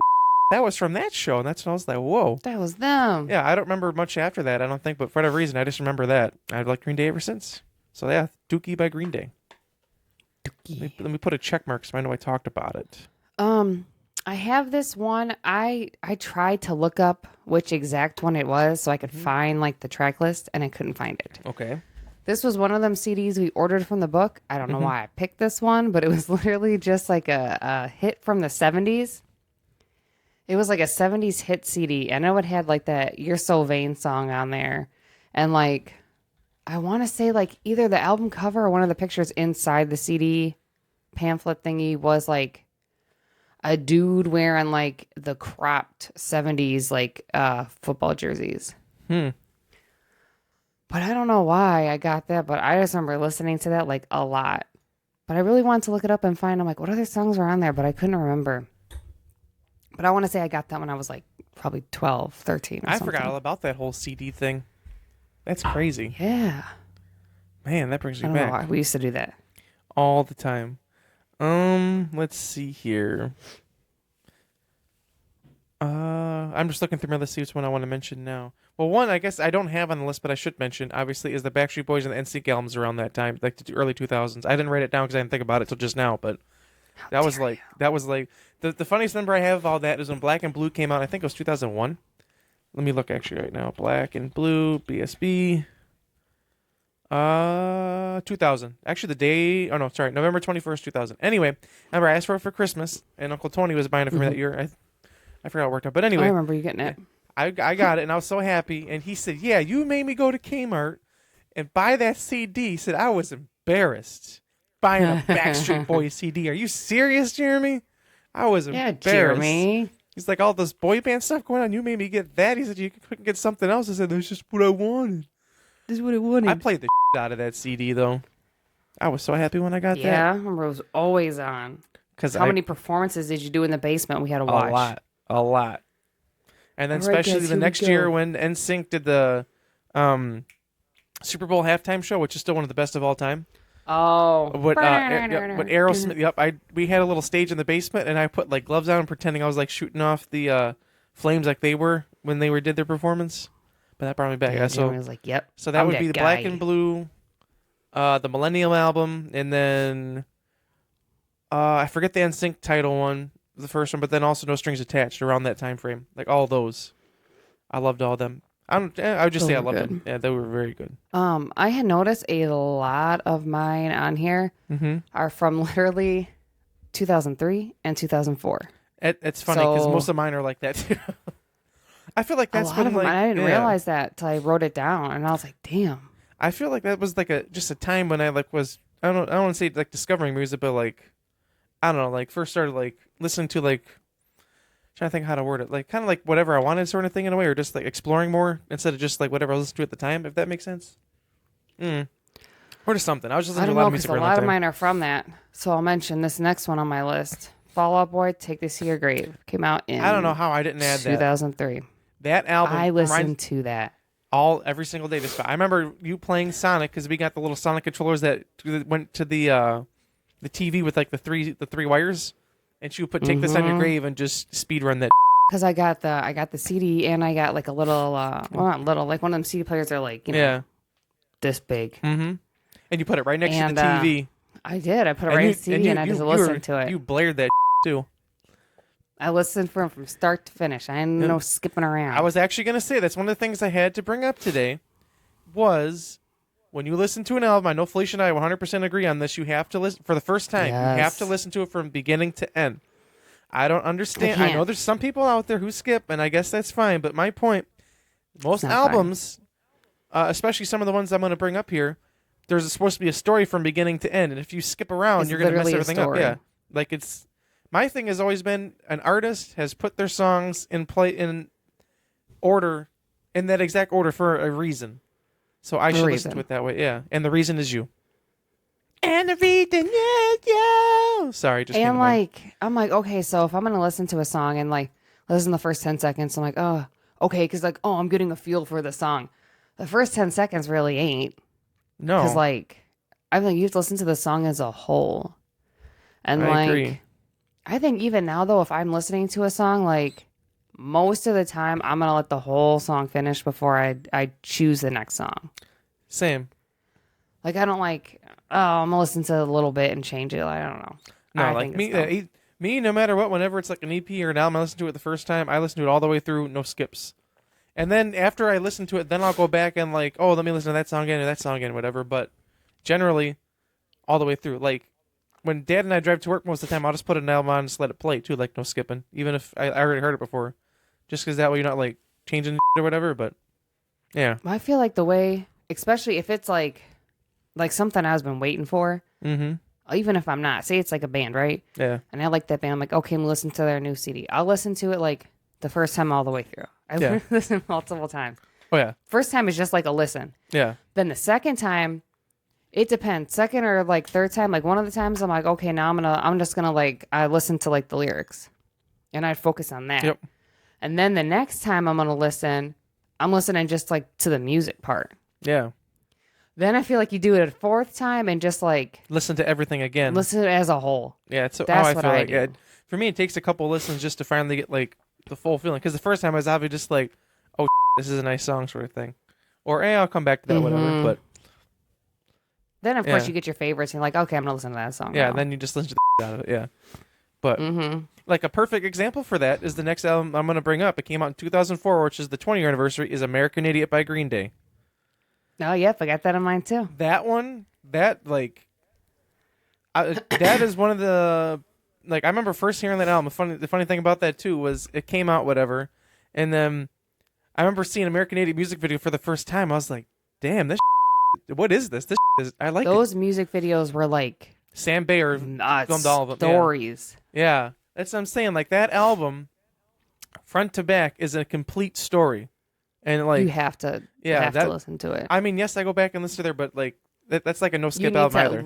that was from that show. And that's when I was like, whoa. That was them. Yeah, I don't remember much after that. I don't think, but for whatever reason, I just remember that. I've liked Green Day ever since. So yeah, Dookie by Green Day. Let me put a check mark so I know I talked about it. I have this one. I tried to look up which exact one it was so I could find like the track list, and I couldn't find it. Okay. This was one of them CDs we ordered from the book. I don't know why I picked this one, but it was literally just like a hit from the 70s. It was like a 70s hit CD. I know it had like that You're So Vain song on there. And like, I want to say like either the album cover or one of the pictures inside the CD pamphlet thingy was like, a dude wearing like the cropped 70s like football jerseys. But I don't know why I got that, but I just remember listening to that like a lot. But I really wanted to look it up and find, I'm like, what other songs were on there? But I couldn't remember. But I want to say I got that when I was like probably 12, 13 or I something. forgot all about that whole CD thing. That's crazy. Yeah. Man, that brings I me don't know back why. We used to do that. all the time. Let's see here. I'm just looking through my list to see which one I want to mention now. Well, one I guess I don't have on the list, but I should mention, obviously, is the Backstreet Boys and the NSYNC albums around that time, like the early 2000s. I didn't write it down because I didn't think about it till just now, but that was like the funniest number I have of all that is when Black and Blue came out. I think it was 2001. Let me look actually right now. Black and Blue, BSB. 2000. Actually, the day. Oh no, sorry, November 21st, 2000. Anyway, remember I asked for it for Christmas, and Uncle Tony was buying it for me that year. I forgot how it worked out, but anyway, I remember you getting it. I got it, and I was so happy. And he said, "Yeah, you made me go to Kmart and buy that CD." He said, "I was embarrassed buying a Backstreet Boys CD. Are you serious, Jeremy?" I was embarrassed. Jeremy. He's like, all this boy band stuff going on. You made me get that. He said, you couldn't get something else. I said, that's just what I wanted. This is what I wanted. I played the out of that CD, though. I was so happy when I got that. Yeah, I remember it was always on. How many performances did you do in the basement we had to watch? A lot. And then All right, especially guys, the here we next go. year when NSYNC did the Super Bowl halftime show, which is still one of the best of all time. Oh. What Aerosmith? Yep. We had a little stage in the basement, and I put like gloves on, pretending I was like shooting off the flames like they were when they did their performance. But that brought me back. Yeah, Yeah, so Jeremy was like, yep. so that I'm would be the Black guy. and Blue, the Millennium album, and then I forget the NSYNC title one, the first one, but then also No Strings Attached around that time frame. Like all those, I loved all of them. I would just Those say I were loved good. them. Yeah, they were very good. I had noticed a lot of mine on here are from literally 2003 and 2004. It's funny because So- most of mine are like that too. I feel like A that's lot been of them, like I didn't yeah. realize that till I wrote it down, and I was like, damn. I feel like that was like just a time when I was I don't want to say like discovering music, but like I don't know, like first started like listening to like trying to think how to word it, like kind of like whatever I wanted sort of thing in a way, or just like exploring more instead of just like whatever I was listening to at the time, if that makes sense. Or just something. I was just I listening don't to a lot know, of because music a around lot that of time. mine are from that. So I'll mention this next one on my list. Fall Out Boy, Take This to Your Grave. Came out in I don't know how I didn't add that. 2003. That album I listened reminds to that. every single day. I remember you playing Sonic because we got the little Sonic controllers that went to the TV with like the three wires, and she would put "Take This on Your Grave" and just speed run that. Because I got the CD, and I got like a little, well, not little, like one of them CD players are like, you know, Yeah. this big. And you put it right next And, to the TV. I did. I put it And right you- in the CD, and I just listened to it. You blared that too. I listened from start to finish. I ain't no skipping around. I was actually going to say that's one of the things I had to bring up today was when you listen to an album, I know Felicia and I 100% agree on this, you have to listen for the first time. You have Yes. to listen to it from beginning to end. I don't understand. I know can't. there's some people out there who skip, and I guess that's fine, but my point, most not albums, especially some of the ones I'm going to bring up here, there's supposed to be a story from beginning to end, and if you skip around, It's you're going to mess literally a everything up. story. Yeah. Like it's my thing has always been an artist has put their songs in order, in that exact order for a reason. So I should listen to it that way. Yeah, and the reason is you. And the reason is you. Sorry, just came And to mind. like, I'm like, okay, so if I'm gonna listen to a song and like listen to the first 10 seconds, I'm like, oh, okay, because like, oh, I'm getting a feel for the song. The first 10 seconds really ain't, No, because like, I think you have to listen to the song as a whole. And I like, agree. I think even now though, if I'm listening to a song, like most of the time, I'm gonna let the whole song finish before I choose the next song. Same. Like I don't like, oh, I'm gonna listen to a little bit and change it. Like, I don't know. No, I like think me, it's dumb. me, no matter what, whenever it's like an EP or an album, I listen to it the first time. I listen to it all the way through, no skips. And then after I listen to it, then I'll go back and like, oh, let me listen to that song again or that song again, whatever. But generally, all the way through. Like when Dad and I drive to work most of the time, I'll just put an album on and just let it play too, like no skipping, even if I already heard it before, just because that way you're not like changing or whatever. But yeah, I feel like the way, especially if it's like something I've been waiting for, even if I'm not. Say it's like a band, right? Yeah. And I like that band. I'm like, okay, I'm listening to their new CD. I'll listen to it like the first time all the way through. I listen multiple times. Oh yeah. First time is just like a listen. Yeah. Then the second time, it depends. Second or like third time, like one of the times I'm like, okay, now I'm just gonna like I listen to like the lyrics, and I focus on that. Yep. And then the next time I'm listening just like to the music part. Yeah. Then I feel like you do it a fourth time and just like Listen to everything again. listen to it as a whole. Yeah, it's how That's I what feel I like. do. Yeah, for me, it takes a couple listens just to finally get like the full feeling. Because the first time I was obviously just like, oh, this is a nice song sort of thing. Or, hey, I'll come back to that, whatever. But then, of course, you get your favorites and you're like, okay, I'm going to listen to that song. yeah, now. then you just listen to the out of it. Yeah. But like a perfect example for that is the next album I'm going to bring up. It came out in 2004, which is the 20-year anniversary, is American Idiot by Green Day. Oh, yep, I got that in mind too. That one, that like, that is one of the, like, I remember first hearing that album. The funny thing about that too was it came out whatever, and then I remember seeing American Idiot music video for the first time. I was like, damn, this what is this? This is, I like Those music videos were like Sam Bayer nuts filmed all of them. stories. Yeah, that's what I'm saying. Like that album, front to back, is a complete story, and like You have to listen to it. I mean, yes, I go back and listen to there, but like that's like a no You skip need album to either.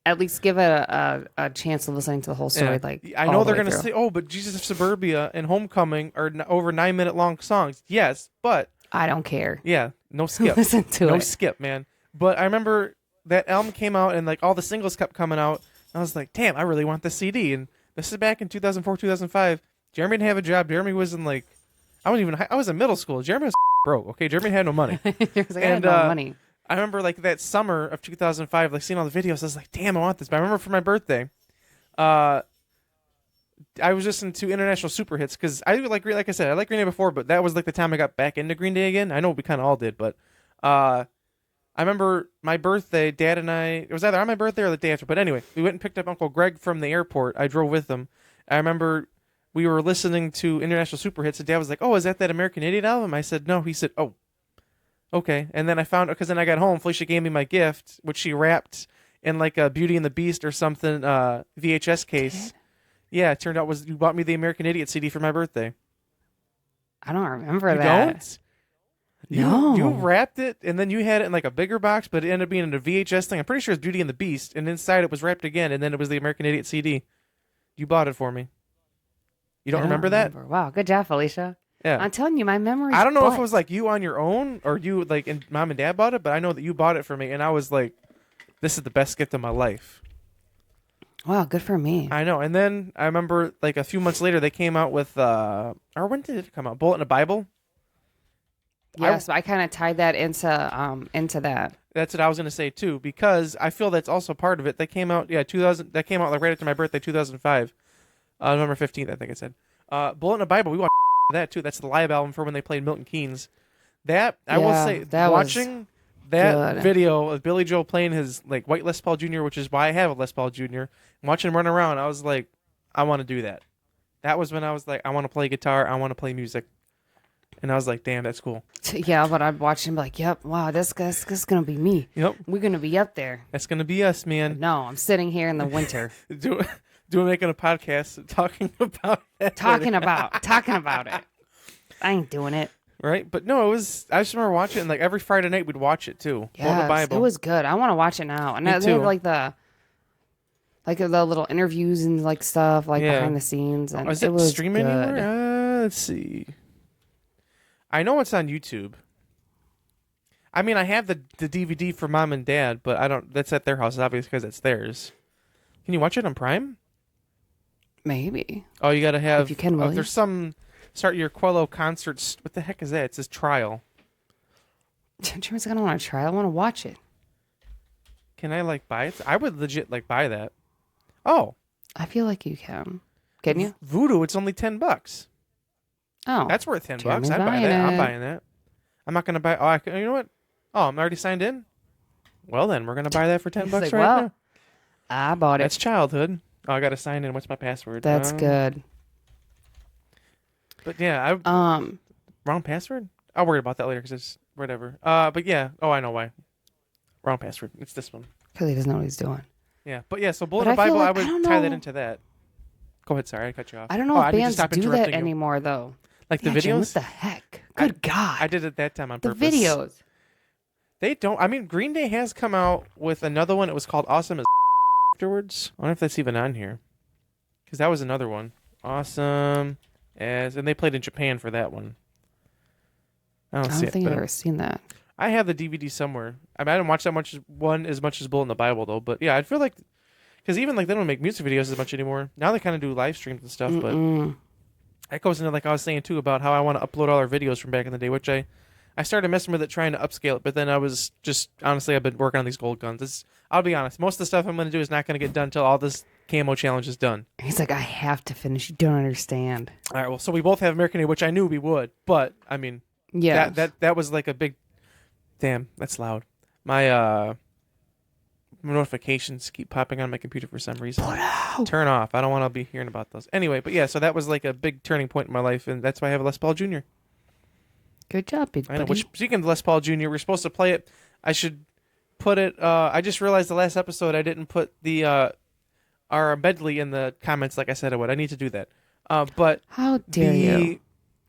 at least give it a chance of listening to the whole story. Yeah. Like I all know the they're way gonna through. say, "Oh, but Jesus of Suburbia and Homecoming are over 9-minute long songs." Yes, but I don't care. yeah, no skip, Listen to no it. skip, man. But I remember that album came out and like all the singles kept coming out. And I was like, "Damn, I really want this CD." And this is back in 2004, 2005. Jeremy didn't have a job. Jeremy was in like, I was in middle school. Jeremy was broke. Okay, Jeremy had no money. There's like, I had no money. I remember like that summer of 2005, like seeing all the videos. I was like, "Damn, I want this." But I remember for my birthday, I was listening to International Super Hits because I like I said, I liked Green Day before, but that was like the time I got back into Green Day again. I know we kind of all did, but I remember my birthday. Dad and I, it was either on my birthday or the day after. But anyway, we went and picked up Uncle Greg from the airport. I drove with him. I remember we were listening to International Super Hits, and Dad was like, "Oh, is that American Idiot album?" I said, "No." He said, "Oh, okay." And then I found, because then I got home, Felicia gave me my gift, which she wrapped in like a Beauty and the Beast or something VHS case. Yeah, it turned out you bought me the American Idiot CD for my birthday. I don't remember You that. don't? No. You wrapped it, and then you had it in like a bigger box, but it ended up being in a VHS thing. I'm pretty sure it's Beauty and the Beast, and inside it was wrapped again, and then it was the American Idiot CD. You bought it for me. You don't remember that? Wow, good job, Felicia. Yeah. I'm telling you, my memory. I don't know if it was like you on your own or you like and mom and dad bought it, but I know that you bought it for me, and I was like, "This is the best gift of my life." Wow, good for me. I know. And then I remember like a few months later they came out with or when did it come out? Bullet in a Bible. Yes, I kind of tied that into that. That's what I was gonna say too, because I feel that's also part of it. That came out 2000. That came out like right after my birthday, 2005, November 15th, I think it said. Bullet in a Bible. We watched that too. That's the live album for when they played Milton Keynes. That I will say, that watching that good. video of Billy Joel playing his like white Les Paul Jr., which is why I have a Les Paul Jr. and watching him run around, I was like, I want to do that. That was when I was like, I want to play guitar, I want to play music, and I was like, damn, that's cool. Yeah, but I'd watch him be like, yep, wow, this is gonna be me. Yep, We're gonna be up there. that's gonna be us, man. No, I'm sitting here in the winter Making a podcast talking about that. talking about it. I ain't doing it. Right, but no, it was. I just remember watching it, and like every Friday night we'd watch it too. Bullet in a Yes, Bible. it was good. I want to watch it now. And Me they too. have like the little interviews and like stuff like Yeah. behind the scenes. And Is it it was streaming good. anywhere? Let's see. I know it's on YouTube. I mean, I have the DVD for mom and dad, but I don't. That's at their house, obviously, because it's theirs. Can you watch it on Prime? Maybe. Oh, you got to have. If you can, will you? There's some Start Your Quello concerts. What the heck is that? It says trial. Jeremy's gonna want to try. I want to watch it. Can I like buy it? I would legit like buy that. Oh, I feel like you can. Can you? Voodoo. It's only $10. Oh, That's worth $10. Jeremy's I'd buy buying that. I'm it. buying that. I'm not gonna buy. Oh, you know what? Oh, I'm already signed in. Well, then we're gonna buy that for $10 He's like, right well, now. I bought it. That's childhood. Oh, I gotta sign in. What's my password? That's good. But yeah, wrong password. I'll worry about that later because it's whatever. But yeah. Oh, I know why. Wrong password. It's this one. Because he doesn't know what he's doing. Yeah, but yeah. So Bull in But the I feel Bible, like- I I would don't tie that know. into that. Go ahead. Sorry, I cut you off. I don't know if I need to bands stop do that interrupting you. anymore, though. Like the Yeah, Jim, videos. what the heck? Good God. I did it that time on the purpose. videos. They don't. I mean, Green Day has come out with another one. It was called Awesome as afterwards. I wonder if that's even on here. Because that was another one. Awesome as... And they played in Japan for that one. I I don't see don't it. think but I've ever seen that. I have the DVD somewhere. I mean, I didn't watch that much as much as Bull in the Bible, though. But yeah, I feel like... Because even like they don't make music videos as much anymore. Now they kind of do live streams and stuff. But that goes into like I was saying, too, about how I want to upload all our videos from back in the day, which I started messing with it, trying to upscale it, but then I was just, honestly, I've been working on these gold guns. I'll be honest, most of the stuff I'm going to do is not going to get done until all this camo challenge is done. He's like, I have to finish. You don't understand. All right, well, so we both have American Aid, which I knew we would, but, I mean, Yeah. that was like a big, damn, that's loud. My notifications keep popping on my computer for some reason. Turn off. I don't want to be hearing about those. Anyway, but yeah, so that was like a big turning point in my life, and that's why I have a Les Paul Jr. Good job, big I know. buddy. Which, speaking of Les Paul Jr., we're supposed to play it. I should put it. I just realized the last episode I didn't put the our medley in the comments like I said I would. I need to do that. But How dare you?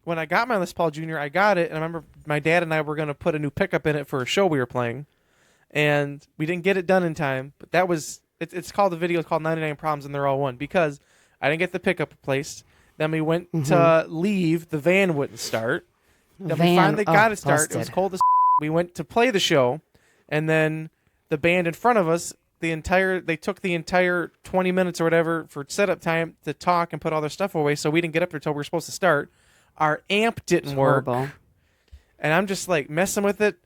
when I got my Les Paul Jr., I got it, and I remember my dad and I were going to put a new pickup in it for a show we were playing, and we didn't get it done in time. But that was it's called the video. It's called 99 Problems, and they're all one because I didn't get the pickup replaced. Then we went to leave. The van wouldn't start. Then we finally got it started. It was cold as we went to play the show, and then the band in front of us, they took the entire 20 minutes or whatever for setup time to talk and put all their stuff away, so we didn't get up there until we were supposed to start. Our amp didn't work. Horrible. And I'm just like messing with it.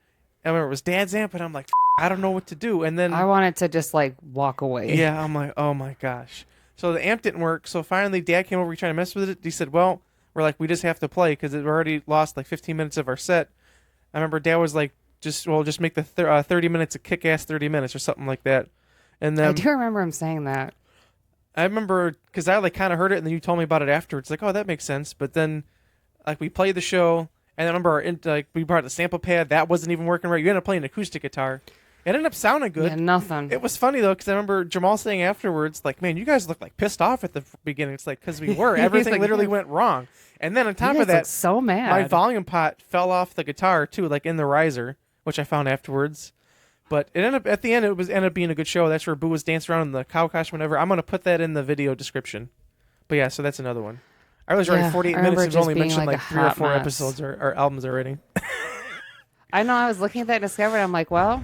I remember it was Dad's amp, and I'm like, I don't know what to do. And then I wanted to just like walk away. yeah, I'm like, oh my gosh. So the amp didn't work. So finally, Dad came over. We tried to mess with it. He said, well, we're like, we just have to play because we've already lost like 15 minutes of our set. I remember Dad was like, just make the 30 minutes a kick-ass 30 minutes or something like that. And then I do remember him saying that. I remember because I like kind of heard it, and then you told me about it afterwards. Like, oh, that makes sense. But then like we played the show, and I remember we brought the sample pad. That wasn't even working right. You ended up playing an acoustic guitar. It ended up sounding good. Yeah, nothing. It was funny, though, because I remember Jamal saying afterwards, like, man, you guys look like pissed off at the beginning. It's like, because we were. Everything like, literally yeah. went wrong. And then on top You of guys look that, so mad. my volume pot fell off the guitar, too, like in the riser, which I found afterwards. But it ended up, at the end, ended up being a good show. That's where Boo was dancing around in the cow costume, whatever. I'm going to put that in the video description. But yeah, so that's another one. I was already 48 I minutes. remember We've just only being mentioned like like a 3 or hot 4 mess. episodes or albums already. I know. I was looking at that and discovered. I'm like, well,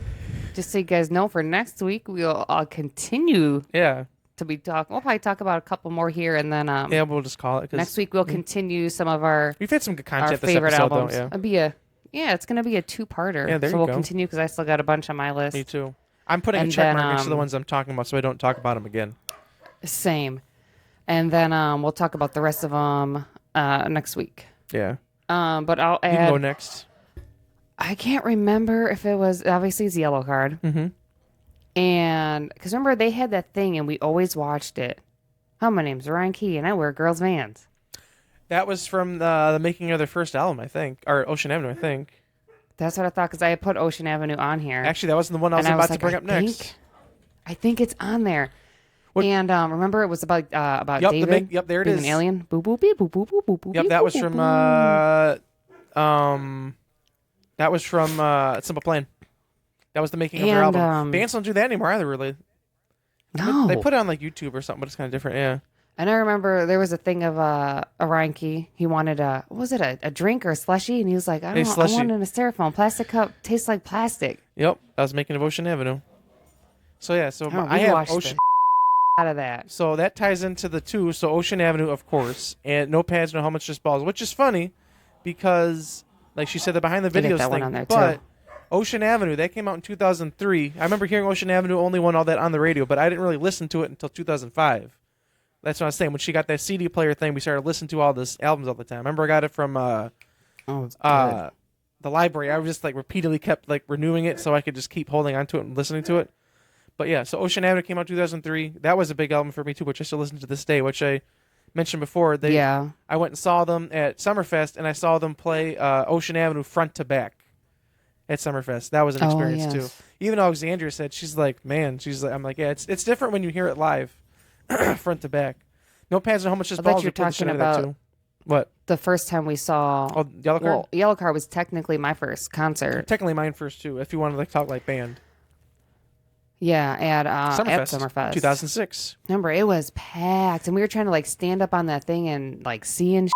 just so you guys know, for next week we'll continue Yeah. to be talking. We'll probably talk about a couple more here, and then Yeah, we'll just call it. 'Cause next week we'll continue some of our we've had some good our content this favorite episode, albums. though. Yeah. It'll be it's gonna be a 2-parter. Yeah, there so you we'll go. continue because I still got a bunch on my list. Me too. I'm putting a And check then, mark next to the ones I'm talking about so I don't talk about them again. Same. And then we'll talk about the rest of them next week. Yeah. But I'll You can go add. next. I can't remember if it was obviously it's Yellow Card. Mm-hmm. And because remember they had that thing and we always watched it. Oh, my name's Ryan Key and I wear girls' vans. That was from the making of their first album, I think. Or Ocean Avenue, I think. That's what I thought because I had put Ocean Avenue on here. Actually, that wasn't the one I was And about to like, bring up next. I think it's on there. What- And remember it was about Yep, David yep, there it being is. an alien. Boop boop beep boop boop boop boop boop. Yep, beep, that was boop, from boop. that was from Simple Plan. That was the making of their And, album. Bands don't do that anymore either, really. No. They put it on like YouTube or something, but it's kind of different. Yeah. And I remember there was a thing of Ryan Key. He wanted what was it a drink or a slushie? And he was like, I Hey, don't know, I slushie. wanted a styrofoam plastic cup. Tastes like plastic. Yep, that was making of Ocean Avenue. So yeah, so Oh, I we have watched Ocean. out of that. So that ties into the two. So Ocean Avenue, of course, and No Pads, No Helmets, Just Balls, which is funny because, like she said, the behind the They get videos that one thing. on there, but too. Ocean Avenue, that came out in 2003. I remember hearing Ocean Avenue only one all that on the radio, but I didn't really listen to it until 2005. That's what I was saying. When she got that CD player thing, we started listening to all this albums all the time. I remember I got it from Oh, it's good. the library. I was just like repeatedly kept like renewing it so I could just keep holding on to it and listening to it. But yeah, so Ocean Avenue came out in 2003. That was a big album for me too, which I still listen to this day, which I mentioned before. Yeah. I went and saw them at Summerfest, and I saw them play Ocean Avenue front to back. at Summerfest. That was an experience too. yes. Even Alexandria said, she's like, man, I'm like, yeah, it's different when you hear it live, front to back. No pads and how much just I bet balls. you're We played the shit talking out of that, about too. What? The first time we saw. Oh, Yellow Card? Well, Yellow Card was technically my first concert. Technically mine first too. If you want to like talk like band. Yeah, at Summerfest. 2006. Remember, it was packed, and we were trying to like stand up on that thing and like see and.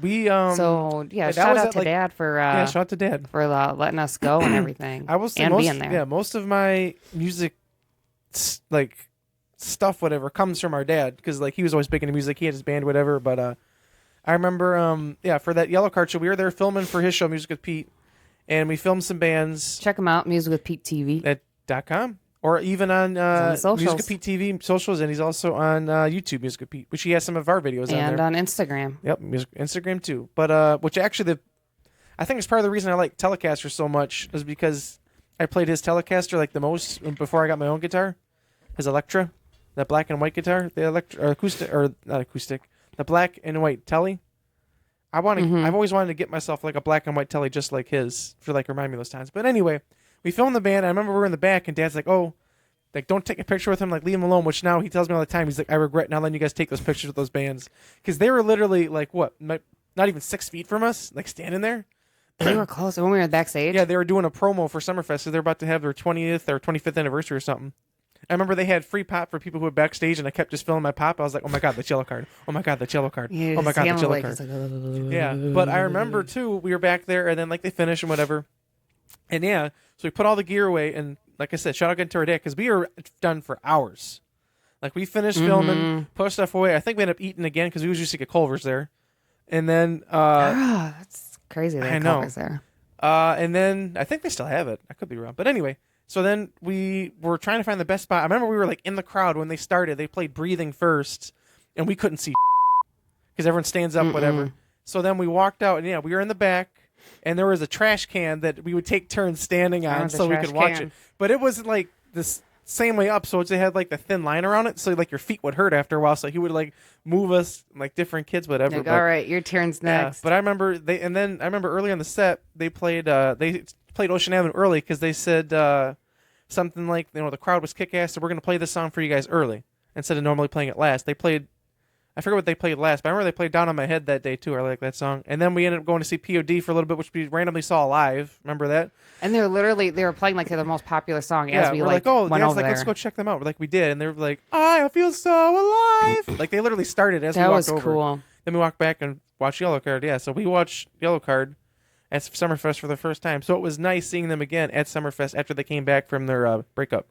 We So yeah, that shout was out at, to like- Dad for yeah, shout out to Dad. for letting us go and everything. I will say and most, being there. yeah, most of my music, like stuff, whatever, comes from our dad because like he was always big into music. He had his band, whatever. But I remember, for that Yellow Card show, we were there filming for his show, Music with Pete, and we filmed some bands Check them out, Music with Pete TV. at .com or even on the socials. Music with Pete TV socials, and he's also on YouTube, Music with Pete, which he has some of our videos on And there. on Instagram. Yep, Instagram too. But which actually I think it's part of the reason I like Telecaster so much is because I played his Telecaster like the most before I got my own guitar, his Electra, that black and white guitar, the Electra or acoustic or not acoustic, the black and white Telly. I've always wanted to get myself like a black and white Telly just like his for like remind me of those times. But anyway, we filmed the band. I remember we were in the back and Dad's like, "Oh, like don't take a picture with him. Like leave him alone." Which now he tells me all the time. He's like, "I regret not letting you guys take those pictures with those bands because they were literally like what, not even 6 feet from us, like standing there." We were close when we were backstage. Yeah, they were doing a promo for Summerfest, so they're about to have their 20th or 25th anniversary or something. I remember they had free pop for people who were backstage, and I kept just filling my pop. I was like, "Oh my god, that's Yellow Card! Oh my god, that's Yellow Card! Yeah, Oh my god, that's Yellow like, Card!" like, Yeah, but I remember too, we were back there, and then like they finished and whatever, and yeah, so we put all the gear away, and like I said, shout out again to our dad because we were done for hours. Like we finished filming, put stuff away. I think we ended up eating again because we usually used to get Culver's there, and then that's crazy. I That know. Culver's there. and then I think they still have it. I could be wrong, but anyway. So then we were trying to find the best spot. I remember we were like in the crowd when they started. They played Breathing first, and we couldn't see because everyone stands up, whatever. So then we walked out, and yeah, we were in the back, and there was a trash can that we would take turns standing on so we could watch it. But it wasn't like this same way up, so it had like the thin line around it, so like your feet would hurt after a while. So he would like move us, like different kids, whatever. Like, but, all right, your turn's next. yeah, but I remember I remember earlier in the set they played Ocean Avenue early because they said something like, the crowd was kick ass, so we're gonna play this song for you guys early instead of normally playing it last. They played, I forget what they played last, but I remember they played Down on My Head that day too. I like that song. And then we ended up going to see POD for a little bit, which we randomly saw live. Remember that? And they were playing like their most popular song Yeah, as we we're like oh, went yeah, over like, there. let's go check them out. We're like, we did, and they were like, I feel so alive. Like they literally started as That we walked was over. cool. Then we walked back and watched Yellow Card. Yeah, so we watched Yellow Card at Summerfest for the first time. So it was nice seeing them again at Summerfest after they came back from their breakup.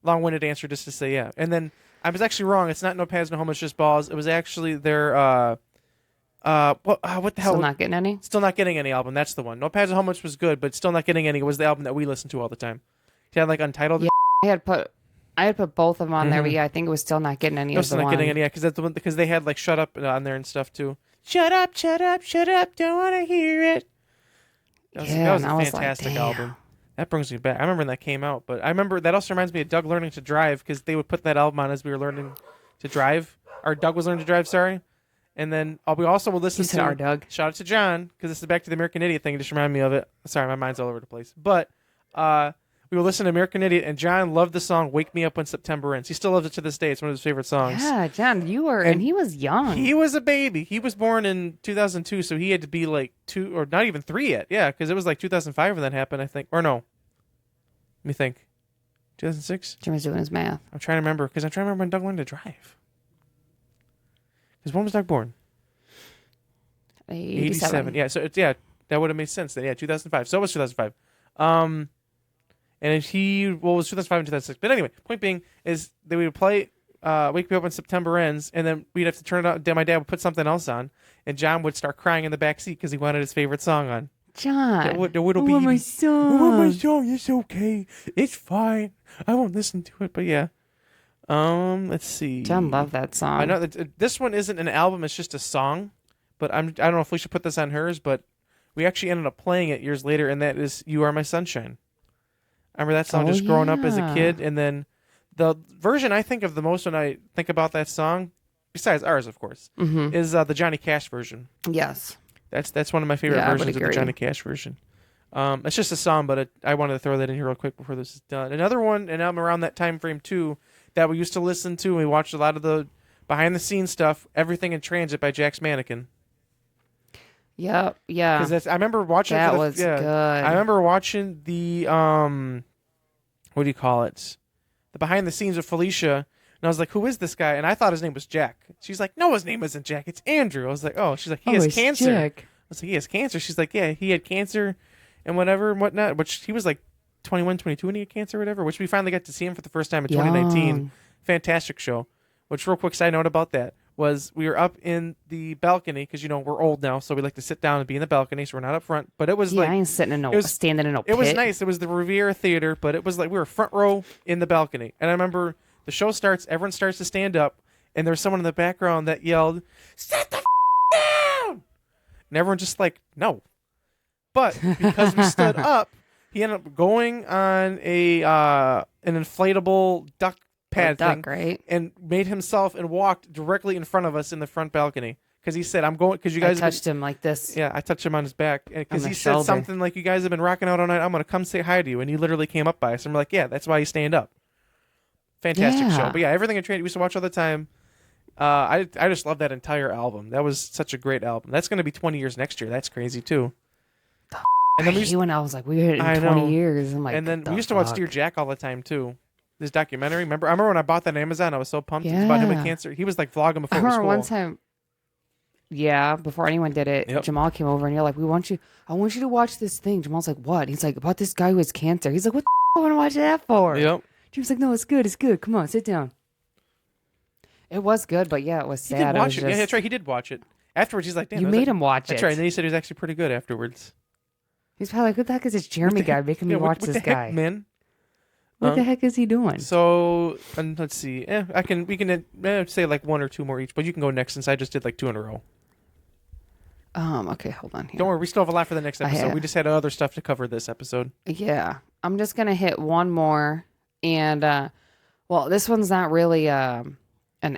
Long-winded answer just to say yeah. And then I was actually wrong. It's not No Pads, No Home, It's Just Balls. It was actually their what the hell? Still not getting any? Still Not Getting Any album. That's the one. No Pads, No Home, was good, but Still Not Getting Any was the album that we listened to all the time. It had like Untitled. Yeah. I had put both of them on there, but yeah, I think it was Still Not Getting Any. No, Still Not Getting Any. Yeah, because that's the one. Because they had like Shut Up on there and stuff too. Shut up, shut up, shut up. Don't want to hear it. That was a fantastic album. That brings me back. I remember when that came out, but I remember that also reminds me of Doug Learning to Drive because they would put that album on as we were learning to drive. Or Doug was learning to drive, sorry. And then we also would listen to our Doug. Shout out to John because this is back to the American Idiot thing. It just reminded me of it. Sorry, my mind's all over the place. But we would listen to American Idiot, and John loved the song "Wake Me Up When September Ends." He still loves it to this day. It's one of his favorite songs. Yeah, John, you were, and he was young. He was a baby. He was born in 2002, so he had to be like 2 or not even 3 yet. Yeah, because it was like 2005 when that happened, I think. Or no. Let me think. 2006? Jimmy's doing his math. I'm trying to remember, because I'm trying to remember when Doug learned to drive. Because when was Doug born? 87. Yeah, so that would have made sense then. Yeah, 2005. So it was 2005. And what was 2005 and 2006. But anyway, point being is that we would play Wake Me Up When September Ends, and then we'd have to turn it on. My dad would put something else on, and John would start crying in the back seat because he wanted his favorite song on. John, the little my baby. song. Oh, my song. It's okay. It's fine. I won't listen to it, but yeah. Let's see. John loved that song. I know that this one isn't an album; it's just a song. But I don't know if we should put this on hers, but we actually ended up playing it years later, and that is "You Are My Sunshine." I remember that song just growing up as a kid, and then the version I think of the most when I think about that song, besides ours, of course, is the Johnny Cash version. Yes. That's one of my favorite versions of the Johnny Cash version. It's just a song, but I wanted to throw that in here real quick before this is done. Another one, and I'm around that time frame too, that we used to listen to. And we watched a lot of the behind the scenes stuff. Everything in Transit by Jack's Mannequin. Yep. Yeah. Because I remember watching That it was good. I remember watching the what do you call it? The behind the scenes of Felicia, and I was like, "Who is this guy?" And I thought his name was Jack. She's like, "No, his name isn't Jack. It's Andrew." I was like, "Oh." She's like, "He has it's cancer." Jack. I was like, "He has cancer." She's like, "Yeah, he had cancer, and whatever and whatnot." Which he was like 21, 22 when he had cancer or whatever. Which we finally got to see him for the first time in 2019. Young. Fantastic show. Which, real quick side note about that was we were up in the balcony because we're old now, so we like to sit down and be in the balcony, so we're not up front. But it was Yeah, like I ain't sitting in no, standing in no pit. it was nice. It was the Riviera Theater, but it was like we were front row in the balcony. And I remember the show starts, everyone starts to stand up, and there's someone in the background that yelled, "Sit the down!" And everyone just like, no. But because we stood up, he ended up going on an inflatable duck pad thing, right? and made himself and walked directly in front of us in the front balcony. Because he said, "I'm going." Because you guys touched him like this. Yeah, I touched him on his back because On he the said shoulder. something like, "You guys have been rocking out all night. I'm gonna come say hi to you." And he literally came up by us, and we're like, "Yeah, that's why you stand up." Fantastic show. Yeah. But yeah, everything in Trade we used to watch all the time. I just love that entire album. That was such a great album. That's gonna be 20 years next year. That's crazy too. And then when I was like, we heard it in I 20 know. years. I'm like, And then the we used to watch fuck? Dear Jack all the time too. This documentary. I remember when I bought that on Amazon, I was so pumped. It was about him with Yeah. cancer. He was like vlogging I before it was remember cool. one time. Yeah, before anyone did it, Yep. Jamal came over and you're like, I want you to watch this thing. Jamal's like, what? He's like, about this guy who has cancer. He's like, what the I want to watch that for? Yep. Jim's like, no, it's good. It's good. Come on, sit down. It was good, but yeah, it was He sad. did watch it. was Yeah, that's right. He did watch it. Afterwards, he's like, "Damn, You that was made like-" him watch That's it. right. And then he said it was actually pretty good afterwards. He's probably like, what the heck is this Jeremy guy making me Yeah, watch what this the heck, guy? man? What the heck is he doing? So let's see. We can say like one or two more each, but you can go next since I just did like two in a row. Okay, hold on here. Don't worry, we still have a lot for the next episode. have- We just had other stuff to cover this episode. Yeah, I'm just gonna hit one more, and well, this one's not really an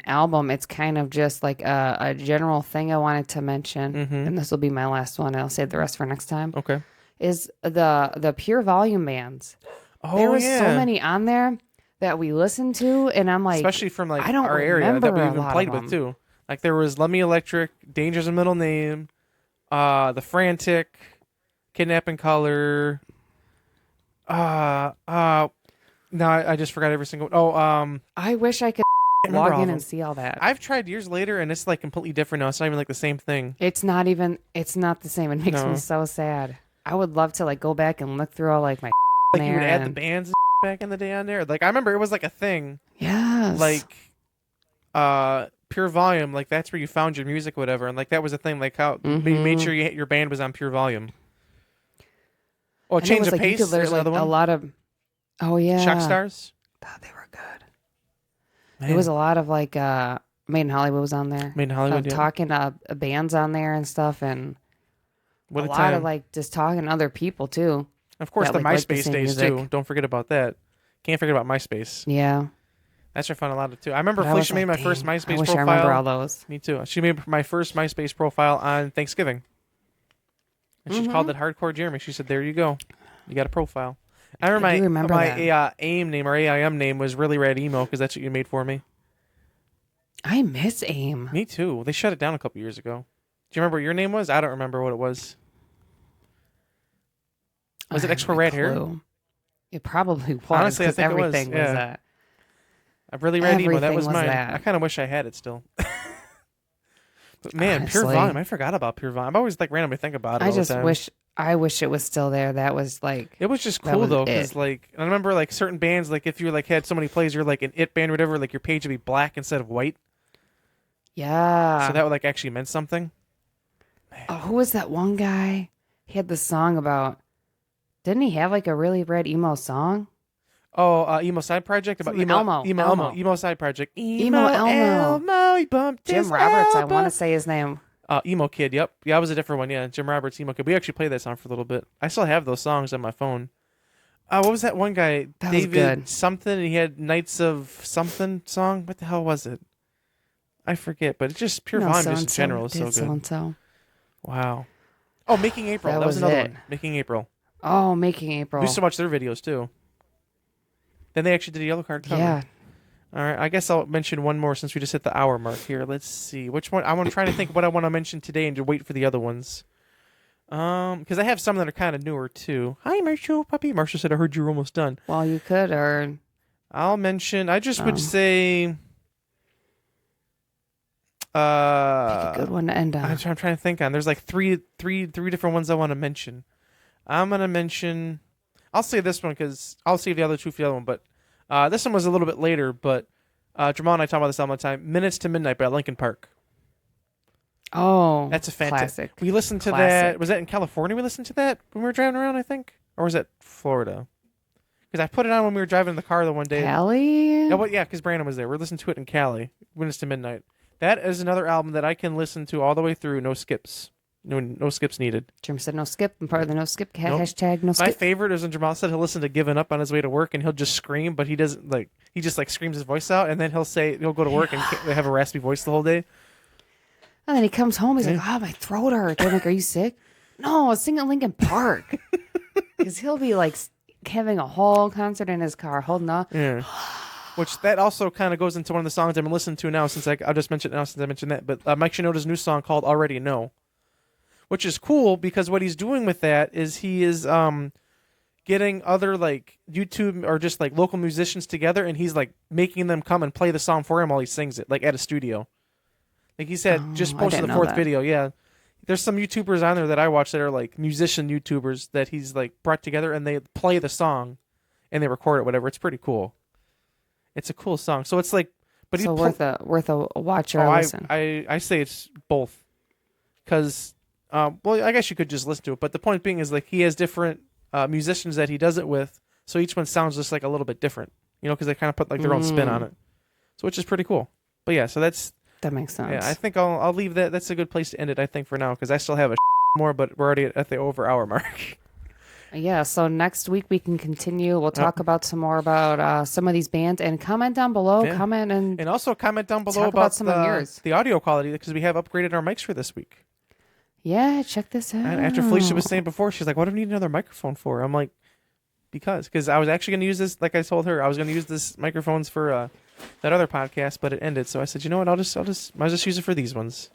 album. It's kind of just like a general thing I wanted to mention, and this will be my last one. I'll save the rest for next time. Okay. Is the pure volume bands? Oh, There was yeah. so many on there that we listened to, and I'm like, Especially from like I don't our area that remember we a even lot played of with them. too. Like there was Lemmy Electric, Danger's a Middle Name, The Frantic, Kidnapping Color. No, I just forgot every single. I wish I could remember all log of in them. and see all that. I've tried years later, and it's like completely different now. It's not even like the same thing. It's not the same. It makes No. me so sad. I would love to like go back and look through all like my Like you would there add the and- bands and back in the day on there. Like I remember it was like a thing. Yes. Like Pure Volume, like that's where you found your music, whatever, and like that was a thing. Like how you made sure your band was on Pure Volume. Oh, And it Change was, of like, you Pace. could There's learn, another like, one. a lot of. Oh yeah. Shock Stars. God, they were good. Man. There was a lot of like Made in Hollywood was on there. Made in Hollywood. Yeah. Talking bands on there and stuff, and What a a lot time. of like just talking to other people too. Of course, that, the like the MySpace same days music. too. Don't forget about that. Can't forget about MySpace. Yeah. That's fun a lot of too. I remember But I was Felicia made like, my first dang, MySpace I wish profile. I remember all those. Me too. She made my first MySpace profile on Thanksgiving. And she called it Hardcore Jeremy. She said, "There you go. You got a profile." I remember I do remember my that. AIM name or AIM name was Really Rad Emo because that's what you made for me. I miss AIM. Me too. They shut it down a couple years ago. Do you remember what your name was? I don't remember what it was. Was it I Extra have Rad no Hair? clue. It probably was. Honestly, I 'cause think it was, everything was yeah. that. A Really Rad Emo. That Everything was was mine. that. I kind of wish I had it still. But man, Pure Honestly. Volume. I forgot about Pure Volume. I always like randomly think about it. I all the just time. wish it was still there. That was like It was just That cool was though, because it. like I remember like certain bands, like if you like had so many plays, you're like an it band or whatever, like your page would be black instead of white, yeah. so that would like actually meant something. Oh, who was that one guy? He had the song about. Didn't he have like a really red emo song? Oh, emo side project about Something emo Elmo. emo side project. Emo Elmo. He bumped his Jim Roberts. I elbow. want to say his name. Emo Kid. Yep, yeah, that was a different one. Yeah, Jim Roberts, Emo Kid. We actually played that song for a little bit. I still have those songs on my phone. What was that one guy? That was David good. something. And he had Knights of something song. What the hell was it? I forget, but it's just Pure No, Volume just in so-and-so general is so did good. so-and-so. Wow. Oh, Making April. That That was was another it. one. Making April. Oh, Making April. We used to watch their videos too. Then they actually did a yellow card cover. Yeah. All right, I guess I'll mention one more since we just hit the hour mark here. Let's see which one. I want to try to think what I want to mention today and to wait for the other ones. Because I have some that are kind of newer too. Hi, Marshall, puppy. Marshall said, "I heard you were almost done." Well, you could, or I'll mention. I just would say. pick a good one to end on. I'm trying to think on. There's like three different ones I want to mention. I'm gonna mention. I'll say this one because I'll save the other two for the other one. But this one was a little bit later. But Jamal and I talk about this all the time. "Minutes to Midnight" by Linkin Park. Oh, That's a fantastic. classic. We listened to that. Was that in California? We listened to that when we were driving around, I think, or was that Florida? Because I put it on when we were driving in the car the one day. Cali? Yeah, because Brandon was there. We're listening to it in Cali. "Minutes to Midnight." That is another album that I can listen to all the way through, no skips. No skips needed. Jim said no skip. I'm part of the no skip. Nope. Hashtag no My skip. favorite is when Jamal said he'll listen to "Giving Up" on his way to work, and he'll just scream, but he doesn't like. He just like screams his voice out, and then he'll go to work and have a raspy voice the whole day. And then he comes home. He's like, "Oh, my throat hurts." I'm like, "Are you sick?" "No, I was singing Linkin Park." Because he'll be like having a whole concert in his car, holding up. Yeah. Which that also kind of goes into one of the songs I've been listening to now since I'll just mention it now since I mentioned that. But Mike Shinoda's new song called "Already Know," which is cool because what he's doing with that is he is getting other like YouTube or just like local musicians together, and he's like making them come and play the song for him while he sings it, like at a studio. Like he said, just I posted didn't the know 4th that. video. Yeah, there's some YouTubers on there that I watch that are like musician YouTubers that he's like brought together, and they play the song, and they record it, whatever. It's pretty cool. It's a cool song. So it's like, but So worth a watch or oh, a listen. I say it's both, because well, I guess you could just listen to it. But the point being is like he has different musicians that he does it with, so each one sounds just like a little bit different, because they kind of put like their own spin on it. So which is pretty cool. But yeah, so that makes sense. yeah. I think I'll leave that. That's a good place to end it. I think for now because I still have a more, but we're already at the over hour mark. Yeah, so next week we can continue. We'll talk about some more about some of these bands and comment down below. Yeah. Comment And also comment down below Talk about some of yours. the audio quality because we have upgraded our mics for this week. yeah, check this out. And after Felicia was saying before, she's like, "What do we need another microphone for?" I'm like, because I was actually going to use this. Like I told her, I was going to use this microphones for that other podcast, but it ended. So I said, you know what? I'll just might as well use it for these ones.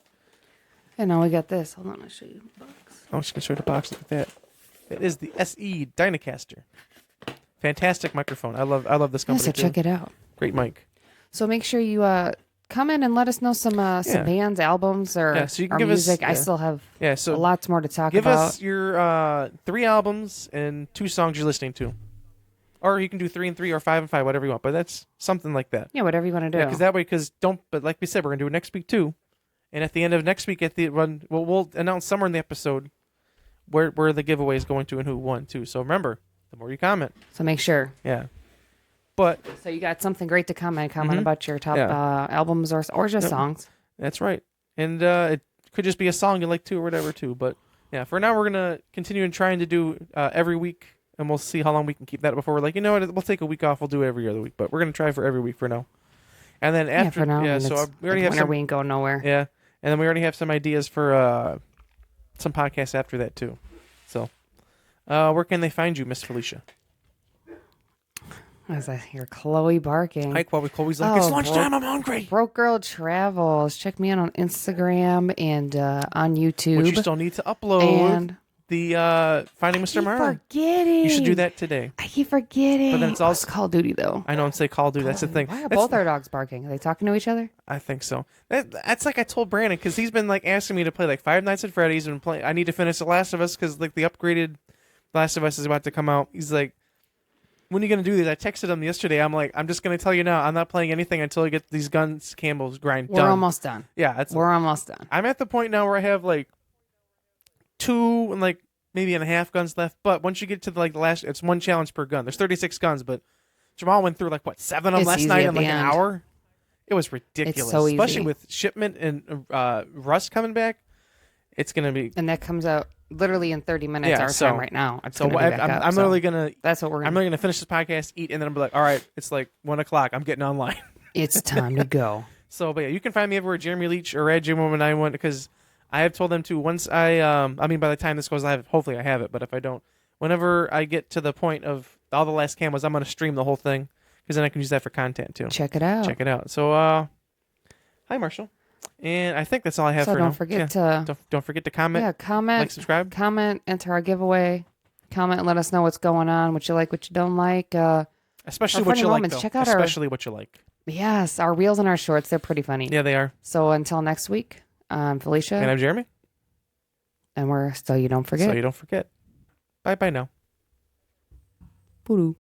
And now we got this. Hold on, I'll show you the box. Oh, she can show the box. Look at that. It is the SE DynaCaster. Fantastic microphone. I love this Yeah, company so too. check it out. Great mic. So make sure you comment and let us know some bands, albums, or, So you can or give us- music. I yeah. still have Yeah. So lots more to talk give about. us your 3 albums and 2 songs you're listening to, or you can do 3 and 3 or 5 and 5, whatever you want. But that's something like that. Yeah, whatever you want to do. Yeah, because that way, but like we said, we're gonna do it next week too, and at the end of next week, at the run, we'll announce somewhere in the episode where the giveaway is going to and who won too. So remember, the more you comment, So make sure. yeah. But So you got something great to comment. Comment Mhm. about your top Yeah. albums or just Yep. songs. that's right, and it could just be a song you like too or whatever too. But yeah, for now, we're gonna continue and trying to do every week, and we'll see how long we can keep that before we're like, you know what, we'll take a week off. We'll do every other week, but we're gonna try for every week for now. And then after, for now. yeah, I mean, so it's we already like have winter, some. we ain't going nowhere. Yeah, and then we already have some ideas for some podcasts after that too. So, where can they find you, Miss Felicia? As I hear Chloe barking. Hi, Chloe's like, Oh, it's lunchtime, I'm hungry. Broke Girl Travels. Check me out on Instagram and on YouTube. Which you still need to upload and the Finding Mr. keep Marlin. forgetting. You should do that today. I keep forgetting. But then it's Oh, also- Call of Duty though. I know, and say Call of Duty. That's the thing. Why are That's- both our dogs barking? Are they talking to each other? I think so. That's like I told Brandon because he's been like asking me to play like Five Nights at Freddy's and play. I need to finish The Last of Us because like the upgraded Last of Us is about to come out. He's like, when are you gonna do these? I texted him yesterday. I'm like, I'm just gonna tell you now. I'm not playing anything until I get these guns Campbell's grind We're done. almost done. Yeah, We're almost done. I'm at the point now where I have like 2 and like maybe and a half guns left. But once you get to like the last, it's 1 challenge per gun. There's 36 guns, but Jamal went through like what 7 of them It's last easy night at in the like an end. hour. It was ridiculous, so especially easy. with shipment and Rust coming back. It's gonna be And that comes out literally in 30 minutes Yeah, our so- time right now. It's so. gonna be back up, I'm so literally gonna. that's what we're I'm gonna literally gonna finish this podcast, eat, and then I'm be like, all right, it's like 1:00. I'm getting online. It's time to go. So, but yeah, you can find me everywhere, Jeremy Leach or at Jim191 because I have told them to once I mean by the time this goes live, hopefully I have it, but if I don't, whenever I get to the point of all the last cameras, I'm going to stream the whole thing because then I can use that for content too. Check it out. Check it out. So, hi, Marshall. And I think that's all I have So for don't now. forget to Don't forget to comment. Yeah, comment, like, subscribe. comment, enter our giveaway. Comment and let us know what's going on, what you like, what you don't like. Especially our what funny you like, moments. though. Check out Especially what you like. Yes, our reels and our shorts. They're pretty funny. Yeah, they are. So until next week, I'm Felicia. And I'm Jeremy. And we're So You Don't Forget. So you don't forget. Bye-bye now. Boo-doo.